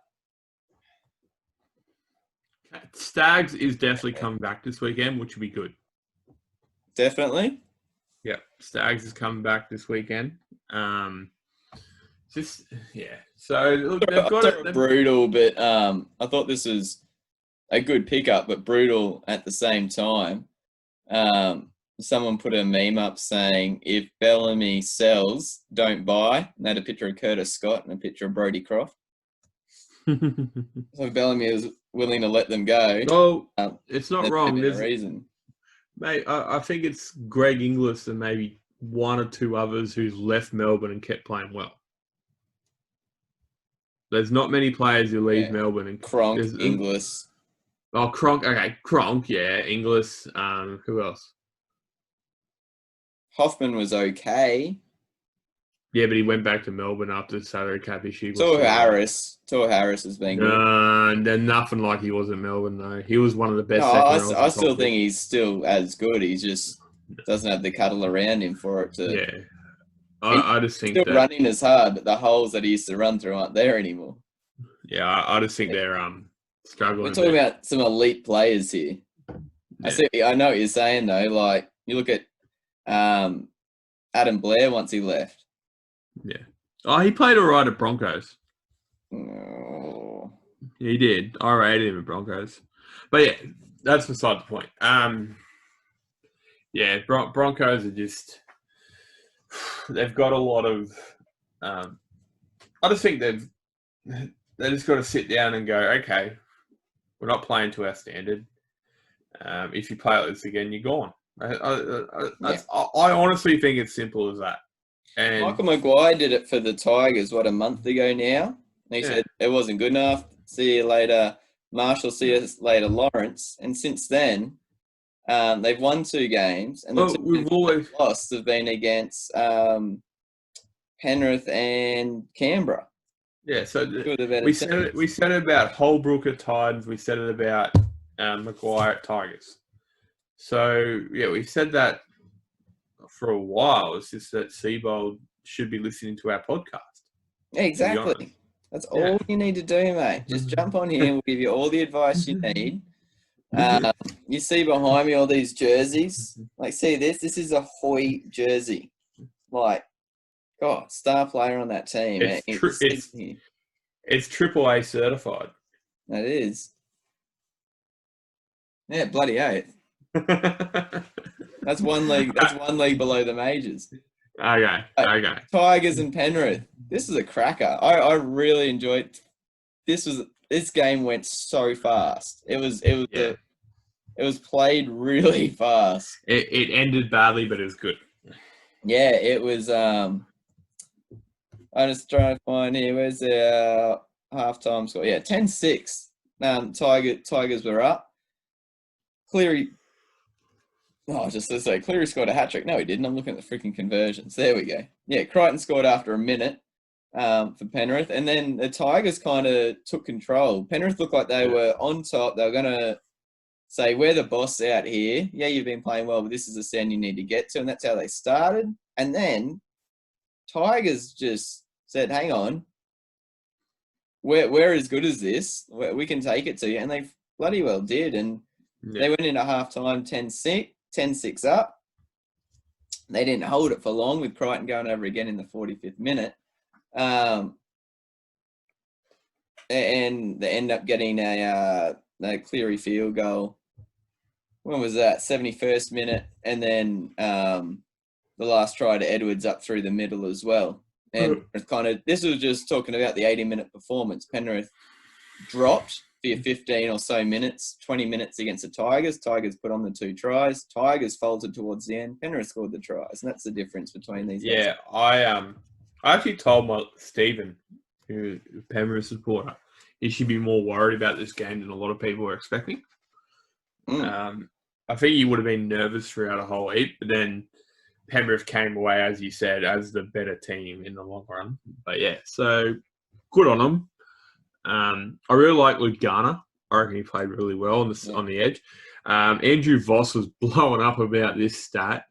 Staggs is definitely coming back this weekend, which will be good. Definitely. Yeah, Staggs is coming back this weekend. So look, they've got it brutal, but I thought this was a good pickup, but brutal at the same time. Someone put a meme up saying, if Bellamy sells, don't buy. And had a picture of Curtis Scott and a picture of Brodie Croft. So Bellamy is willing to let them go. Well, it's not wrong. There's a reason. Mate, I think it's Greg Inglis and maybe one or two others who's left Melbourne and kept playing well. There's not many players who leave Melbourne. And Cronk, Inglis. Oh, Cronk. Okay, Cronk, yeah. Inglis. Who else? Hoffman was okay. Yeah, but he went back to Melbourne after the salary cap issue. Tor Harris has been good. They're nothing like he was in Melbourne, though. He was one of the best. I still think he's still as good. He just doesn't have the cuddle around him for it to. Yeah. I just think still running as hard, but the holes that he used to run through aren't there anymore. Yeah, I just think they're struggling. We're talking about some elite players here. Yeah. I know what you're saying, though. Like, you look at Adam Blair once he left. Yeah. Oh, he played all right at Broncos. Oh. He did. I rated him at Broncos. But yeah, that's beside the point. Broncos are just... They've got a lot of... I just think they just got to sit down and go, okay, we're not playing to our standard. If you play like this again, you're gone. I honestly think it's simple as that. And Michael Maguire did it for the Tigers, a month ago now? And he said it wasn't good enough. See you later, Marshall. See you later, Lawrence. And since then, they've won 2 games. And the 2 lost have been against Penrith and Canberra. Yeah, so we said it about Holbrook at Titans. We said it about Maguire at Tigers. So, yeah, we've said that for a while. It's just that Seabold should be listening to our podcast. Yeah, exactly. That's all you need to do, mate. Just jump on here. We'll give you all the advice you need. You see behind me all these jerseys. Like, see this? This is a Hoy jersey. Like, God, star player on that team. It's Triple A certified. That is. Yeah, bloody oath. That's one league. That's one league below the majors. Okay. Tigers and Penrith. This is a cracker. I really enjoyed. This game went so fast. It was played really fast. It ended badly, but it was good. Yeah, it was. I'm just trying to find here. Where's the halftime score? Yeah, 10-6. Tigers were up. Cleary. Oh, just to say, Cleary scored a hat trick. No, he didn't. I'm looking at the freaking conversions. There we go. Yeah, Crichton scored after a minute for Penrith, and then the Tigers kind of took control. Penrith looked like they were on top. They were going to say, we're the boss out here. Yeah, you've been playing well, but this is the stand you need to get to, and that's how they started. And then Tigers just said, hang on, we're as good as this. We can take it to you, and they bloody well did, and they went into halftime 10-6 up. They didn't hold it for long with Crichton going over again in the 45th minute. And they end up getting a Cleary field goal. When was that? 71st minute. And then the last try to Edwards up through the middle as well. And this was just talking about the 80-minute performance. Penrith dropped for 15 or so minutes, 20 minutes against the Tigers. Tigers put on the 2 tries. Tigers faltered towards the end. Penrith scored the tries, and that's the difference between these. Yeah, I actually told Stephen, who's a Penrith supporter, he should be more worried about this game than a lot of people are expecting. I think he would have been nervous throughout a whole heap, but then Penrith came away, as you said, as the better team in the long run. But yeah, so good on them. I really like Luke Garner. I reckon he played really well on the edge. Andrew Voss was blowing up about this stat.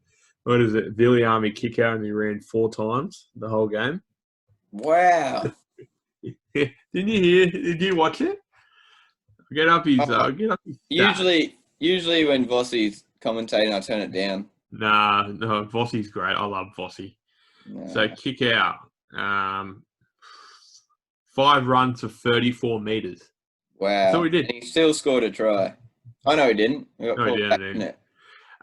What is it? Viliami kick out, and he ran 4 times the whole game. Wow. Didn't you hear? Did you watch it? Get up his stat. Usually when Vossi's commentating, I turn it down. No, Vossi's great. I love Vossi. No. So kick out. 5 runs for 34 metres. Wow. That's all he did. And he still scored a try. I know he didn't. He didn't.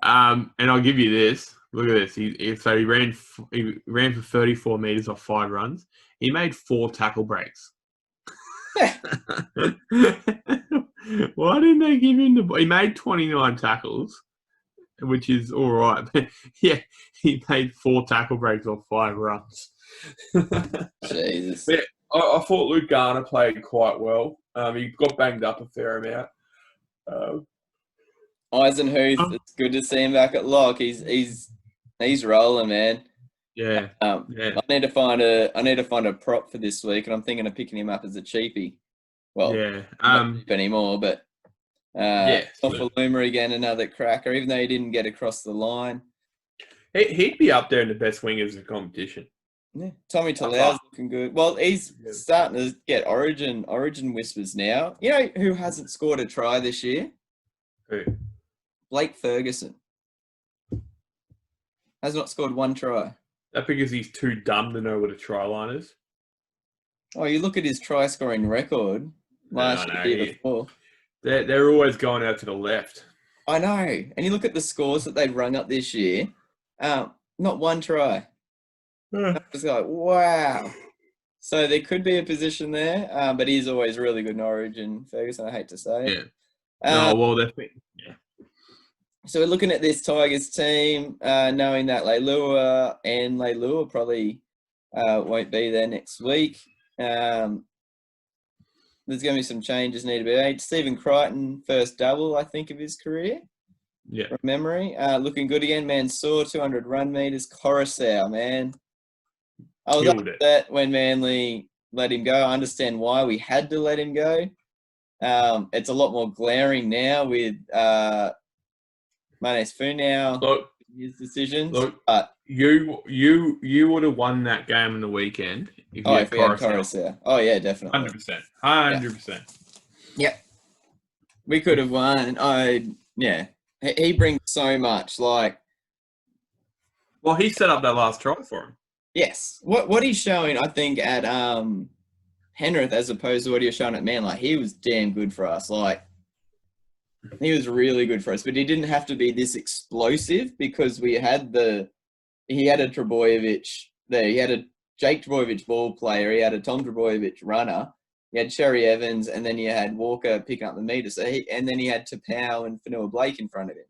And I'll give you this. Look at this. He ran for 34 metres off 5 runs. He made 4 tackle breaks. Why didn't they give him the ball? He made 29 tackles, which is all right. But yeah, he made 4 tackle breaks off 5 runs. Jesus. Yeah, I thought Luke Garner played quite well. He got banged up a fair amount. Eisenhuth, it's good to see him back at lock. He's rolling, man. Yeah. I need to find a prop for this week, and I'm thinking of picking him up as a cheapie. Well, not cheap anymore, but Fonua-Blake again, another cracker. Even though he didn't get across the line, he'd be up there in the best wingers of the competition. Yeah, Tommy Talau's looking good. Well, he's starting to get Origin whispers now. You know who hasn't scored a try this year? Who? Blake Ferguson has not scored 1 try. That because he's too dumb to know what a try line is? Oh, you look at his try scoring record last year before. They're always going out to the left. I know. And you look at the scores that they've rung up this year, not 1 try. It's like, wow. So there could be a position there, but he's always really good in Origin, Ferguson, I hate to say it. Yeah. So we're looking at this Tigers team, knowing that Leilua probably won't be there next week. There's going to be some changes need to be made. Stephen Crichton, first double, I think, of his career. Yeah. From memory. Looking good again. Mansour, 200 run meters. Coruscant, man. I was upset when Manly let him go. I understand why we had to let him go. It's a lot more glaring now with Manes Fonua, his decisions. Look, you would have won that game on the weekend if you had Coruscant. Oh, yeah, definitely. 100%. Yep. We could have won. He brings so much. Well, he set up that last try for him. Yes. What he's showing, I think, at Penrith as opposed to what he was showing at Manly, he was damn good for us. He was really good for us, but he didn't have to be this explosive because he had a Trbojevic there. He had a Jake Trbojevic ball player. He had a Tom Trbojevic runner. He had Cherry Evans, and then you had Walker picking up the meter. And then he had Tapau and Fonua-Blake in front of him.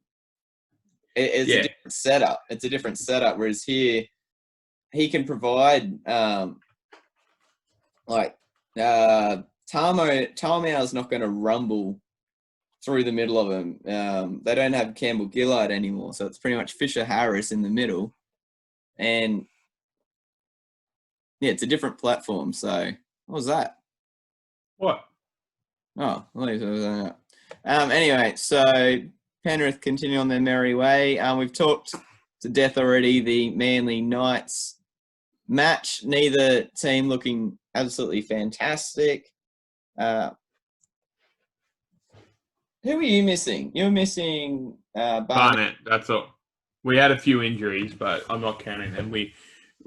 It's a different setup. It's a different setup. Whereas here, he can provide Tamau's not going to rumble through the middle of them. They don't have Campbell Gillard anymore, so it's pretty much Fisher Harris in the middle, and yeah, it's a different platform. So what was that? What? Oh, anyway, so Penrith continue on their merry way. We've talked to death already the Manly Knights match. Neither team looking absolutely fantastic. Who were you missing? You were missing Barnett. That's all. We had a few injuries, but I'm not counting them.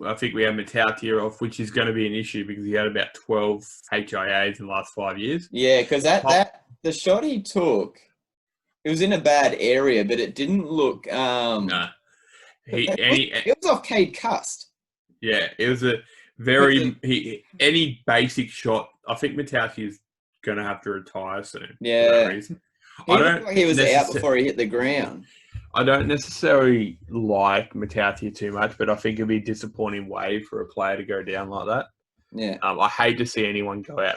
I think we had Matautia off, which is going to be an issue because he had about 12 HIAs in the last 5 years. Yeah, because the shot he took, it was in a bad area, but it didn't look. No, it was off Cade Cust. Yeah, it was a very any basic shot. I think Matautia is going to have to retire soon. Yeah, for that reason. He looked like he was out before he hit the ground. I don't necessarily like Matautia too much, but I think it'd be a disappointing way for a player to go down like that. Yeah. I hate to see anyone go out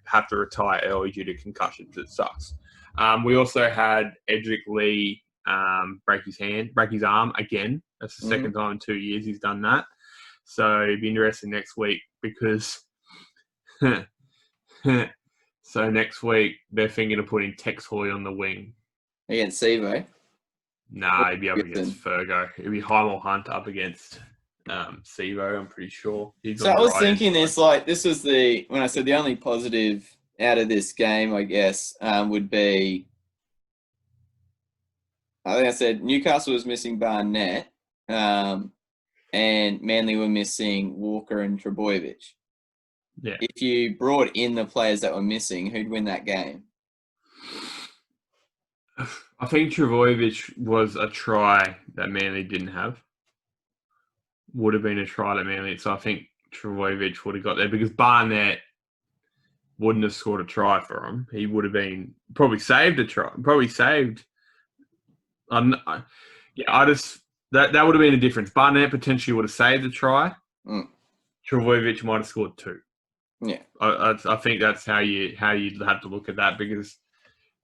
have to retire early due to concussions. It sucks. We also had Edric Lee break his arm again. That's the second time in 2 years he's done that. So it'd be interesting next week because so next week they're thinking of putting Tex Hoy on the wing. Against Sevo? Nah, he'd be up against Fergo. It'd be Heimel Hunt up against Sevo, I'm pretty sure. So I was thinking this was when I said the only positive out of this game, I guess, would be, I think I said Newcastle was missing Barnett, and Manly were missing Walker and Trbojevic. Yeah. If you brought in the players that were missing, who'd win that game? I think Trbojevic was a try that Manly didn't have. Would have been a try that Manly. So I think Trbojevic would have got there because Barnett wouldn't have scored a try for him. He would have been probably saved a try. Probably saved. That would have been a difference. Barnett potentially would have saved a try. Trbojevic might have scored two. Yeah, I think that's how you'd have to look at that because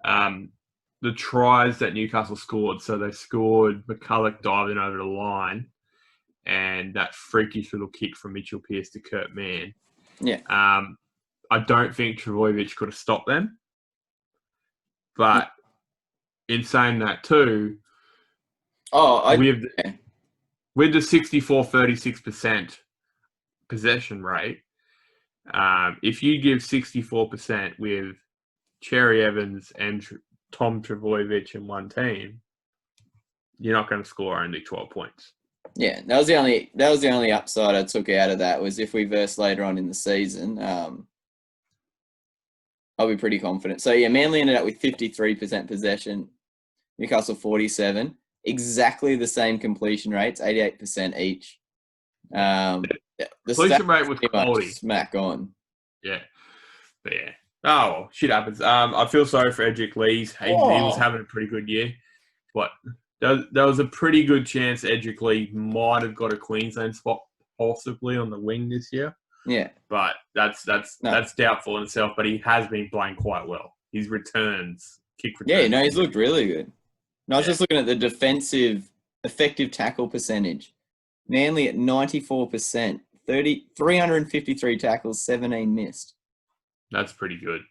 the tries that Newcastle scored. So they scored McCulloch diving over the line, and that freakish little kick from Mitchell Pearce to Kurt Mann. Yeah. I don't think Trbojevic could have stopped them. But in saying that too, with the 64-36% possession rate, if you give 64% with Cherry Evans and Tom Trbojevic in one team, you're not going to score only 12 points. Yeah, that was the only upside I took out of that was if we verse later on in the season, I'll be pretty confident. So yeah, Manly ended up with 53% possession, Newcastle 47%, exactly the same completion rates, 88% each. The completion rate was quality. Smack on. Yeah, but yeah. Oh, well, shit happens. I feel sorry for Edric Lees. He was having a pretty good year. But there was a pretty good chance Edric Lee might have got a Queensland spot possibly on the wing this year. Yeah. But that's doubtful in itself, but he has been playing quite well. His kick returns. Yeah, no, he's looked really good. No, I was just looking at the defensive effective tackle percentage. Manly at 94%, 353 tackles, 17 missed. That's pretty good.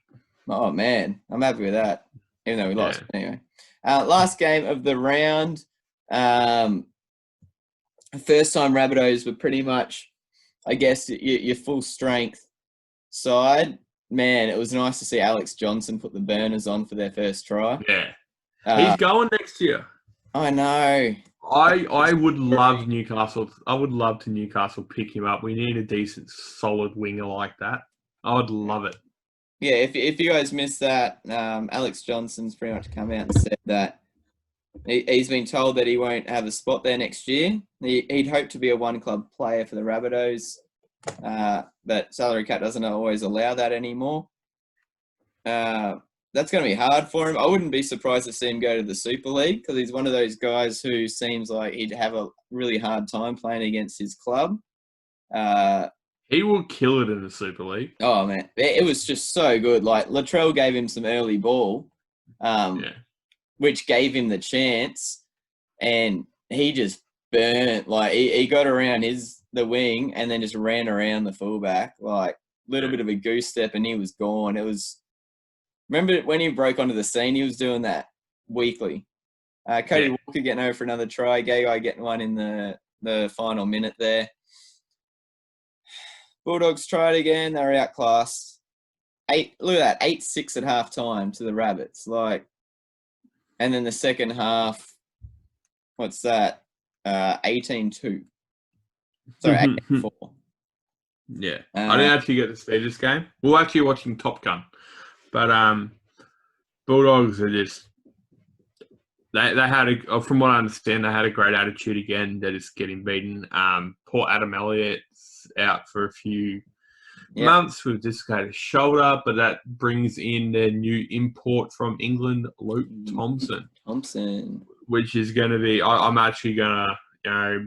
Oh, man. I'm happy with that, even though we lost. Anyway, last game of the round. First time Rabbitohs were pretty much, I guess, your full strength side. Man, it was nice to see Alex Johnson put the burners on for their first try. Yeah. He's going next year. I know. I would love Newcastle. I would love to Newcastle pick him up. We need a decent, solid winger like that. I would love it. Yeah, if you guys missed that, Alex Johnson's pretty much come out and said that he's been told that he won't have a spot there next year. He'd hoped to be a one-club player for the Rabbitohs, but salary cap doesn't always allow that anymore. That's going to be hard for him. I wouldn't be surprised to see him go to the Super League because he's one of those guys who seems like he'd have a really hard time playing against his club. He will kill it in the Super League. Oh, man. It was just so good. Like, Latrell gave him some early ball, which gave him the chance, and he just burnt. Like, he got around the wing and then just ran around the fullback. Like, little bit of a goose step, and he was gone. It was... Remember when he broke onto the scene, he was doing that weekly. Cody Walker getting over for another try. Gagai getting one in the final minute there. Bulldogs tried again. They were outclassed. Look at that, 8-6 at half time to the Rabbits. Like, and then the second half, what's that? 18-2. Sorry, 18-4. Yeah. I didn't actually get to see this game. We were actually watching Top Gun. But Bulldogs are just they had from what I understand, they had a great attitude again. They're just getting beaten. Poor Adam Elliott's out for a few months with dislocated shoulder, but that brings in their new import from England, Luke Thompson, which is going to be. I'm actually going to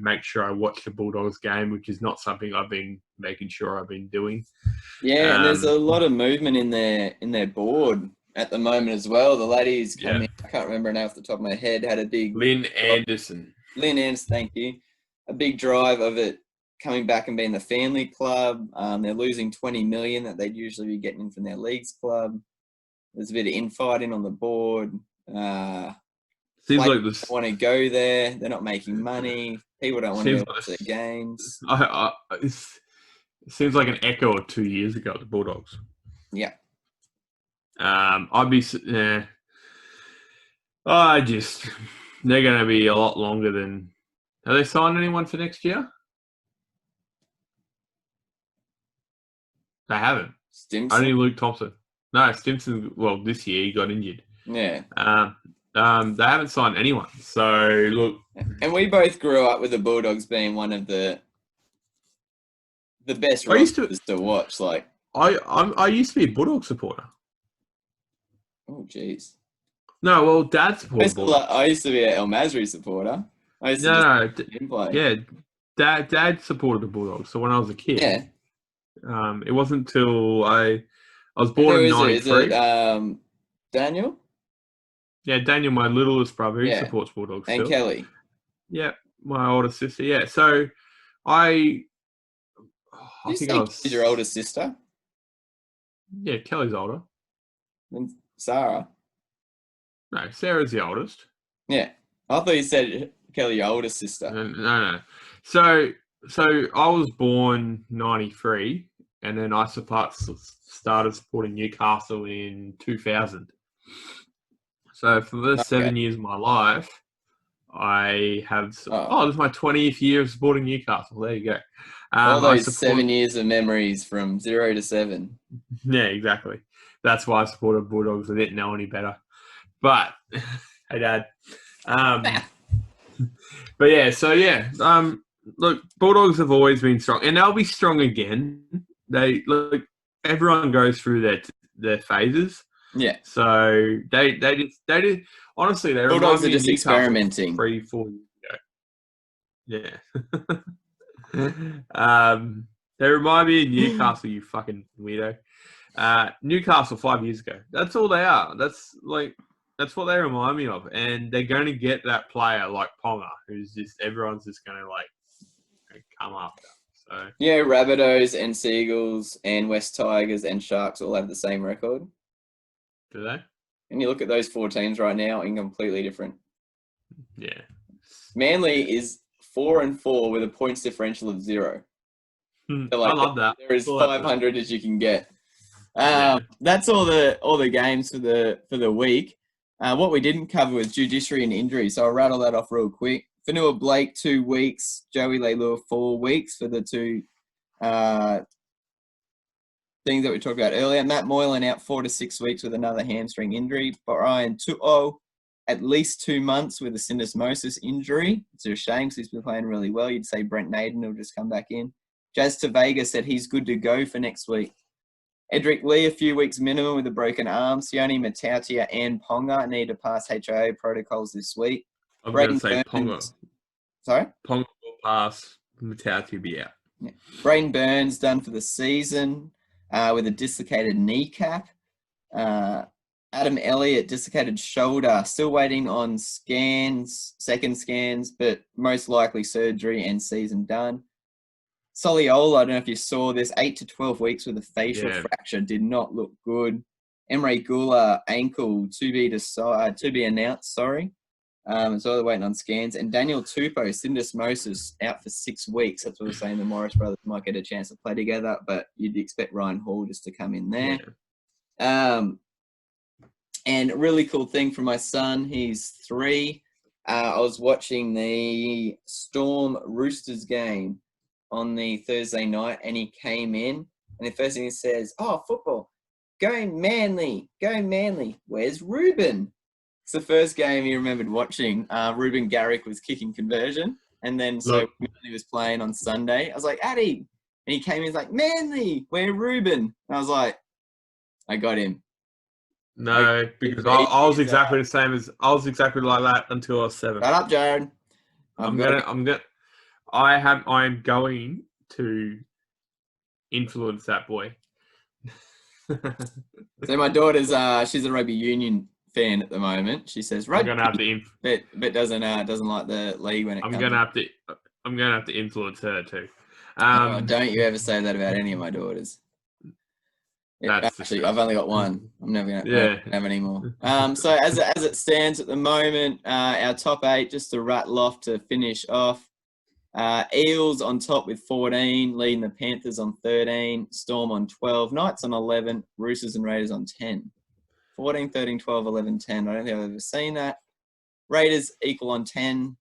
make sure I watch the Bulldogs game, which is not something I've been making sure I've been doing. Yeah, and there's a lot of movement in their board at the moment as well. The ladies came in, I can't remember now off the top of my head, had a big... Lynn Anderson, thank you. A big drive of it coming back and being the family club. They're losing $20 million that they'd usually be getting in from their leagues club. There's a bit of infighting on the board. Seems like this... don't want to go there. They're not making money. People don't want to watch their games. It seems like an echo of 2 years ago at the Bulldogs. Yeah. They're going to be a lot longer than... Have they signed anyone for next year? They haven't. Stimson? Only Luke Thompson. No, Stimson, well, this year he got injured. Yeah. They haven't signed anyone. So, look... And we both grew up with the Bulldogs being one of the best rosters to watch. Like, I used to be a Bulldog supporter. Oh, jeez. No, well, Dad supported Bulldogs. I used to be an El Masri supporter. Dad supported the Bulldogs. So when I was a kid, it wasn't until I was born in '93. Is it Daniel? Yeah, Daniel, my littlest brother, he supports Bulldogs and still. Kelly. Yeah, my older sister. Yeah, so I think I was... your older sister? Yeah, Kelly's older. And Sarah? No, Sarah's the oldest. Yeah. I thought you said Kelly, your older sister. No. So I was born 93, and then I started supporting Newcastle in 2000. So for the 7 years of my life, I have... this is my 20th year of supporting Newcastle. There you go. All those 7 years of memories from 0 to 7. Yeah, exactly. That's why I supported Bulldogs. I didn't know any better. But, hey, Dad. But, yeah, so, yeah. Look, Bulldogs have always been strong. And they'll be strong again. Everyone goes through their phases. Yeah. So, they just honestly, they Bulldogs are just experimenting. 3-4 years ago. Yeah. They remind me of Newcastle, you fucking weirdo. Newcastle 5 years ago. That's all they are. That's what they remind me of. And they're going to get that player like Ponga, who's just, everyone's just going to come after. So yeah, Rabbitohs and Seagulls and West Tigers and Sharks all have the same record. Do they? And you look at those 4 teams right now, and completely different. Yeah. Manly is 4-4 with a points differential of 0. So I love that. They're as 500 as you can get. That's all the games for the week. What we didn't cover was judiciary and injury, so I'll rattle that off real quick. Fonua-Blake 2 weeks, Joey Leilua 4 weeks for the two things that we talked about earlier. Matt Moylan out 4 to 6 weeks with another hamstring injury. Brian Tu'o at least 2 months with a syndesmosis injury. It's a shame because he's been playing really well. You'd say Brent Naden will just come back in. Jazz Tavega said he's good to go for next week. Edric Lee, a few weeks minimum with a broken arm. Sione Matautia and Ponga need to pass HIA protocols this week. I'm going to say Ponga. Sorry? Ponga will pass. Matautia will be out. Yeah. Braden Burns done for the season with a dislocated kneecap. Adam Elliott, dislocated shoulder. Still waiting on scans, second scans, but most likely surgery and season done. Soliola, I don't know if you saw this, 8 to 12 weeks with a facial fracture. Did not look good. Emre Gula, ankle to be announced, sorry. So they're waiting on scans. And Daniel Tupou, syndesmosis, out for 6 weeks. That's what we're saying. The Morris brothers might get a chance to play together, but you'd expect Ryan Hall just to come in there. Yeah. And a really cool thing for my son, he's 3. I was watching the Storm Roosters game on the Thursday night, and he came in, and the first thing he says, "Oh, football, go Manly, go Manly. Where's Ruben?" It's the first game he remembered watching. Ruben Garrick was kicking conversion, and then so when he was playing on Sunday, I was like, "Addin," and he came in, he's like, "Manly, where Ruben?" And I was like, "I got him." No, because I was exactly the same as I was exactly like that until I was 7. Shut up, Jared. I'm going to influence that boy. So my daughter's she's a rugby union fan at the moment. She says rugby, but doesn't like the league when it comes. I'm gonna have to influence her too. Don't you ever say that about any of my daughters. Actually, I've only got one. I'm never gonna have any more. So as it stands at the moment, our top 8, just to rattle off to finish off. Eels on top with 14, leading the Panthers on 13, Storm on 12, Knights on 11, Roosters and Raiders on 10. 14, 13, 12, 11, 10. I don't think I've ever seen that. Raiders equal on 10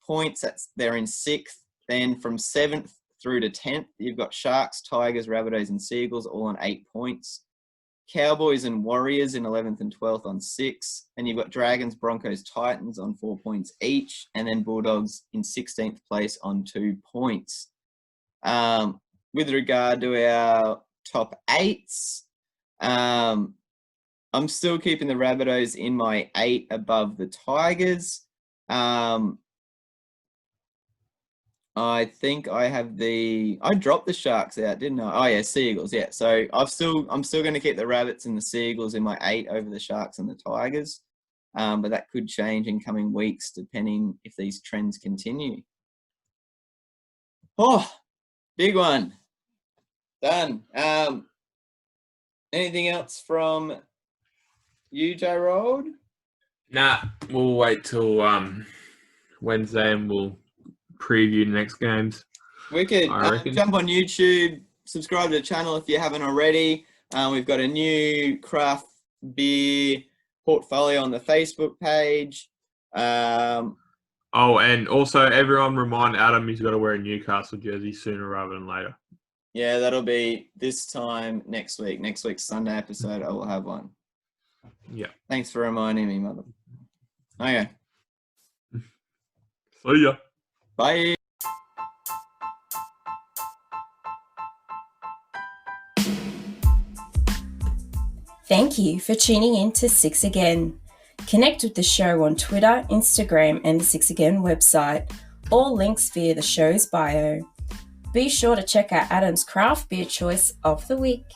points. They're in 6th. Then from 7th through to 10th, you've got Sharks, Tigers, Rabbitohs and Seagulls all on 8 points. Cowboys and Warriors in 11th and 12th on 6. And you've got Dragons, Broncos, Titans on 4 points each. And then Bulldogs in 16th place on 2 points. With regard to our top 8s, I'm still keeping the Rabbitohs in my 8 above the Tigers. I think I dropped the Sharks out, didn't I? Oh yeah, Seagulls, yeah. So I'm still going to keep the Rabbits and the Seagulls in my 8 over the Sharks and the Tigers. But that could change in coming weeks depending if these trends continue. Oh, big one. Done. Anything else from you, J-Rold? Nah, we'll wait till Wednesday and we'll preview the next games. Wicked. Jump on YouTube, subscribe to the channel if you haven't already. We've got a new craft beer portfolio on the Facebook page. And also everyone remind Adam he's got to wear a Newcastle jersey sooner rather than later. Yeah, that'll be this time next week. Next week's Sunday episode, I will have one. Yeah. Thanks for reminding me, mother. Okay. See ya. Bye. Thank you for tuning in to 6 Again. Connect with the show on Twitter, Instagram, and the 6 Again website. All links via the show's bio. Be sure to check out Adam's craft beer choice of the week.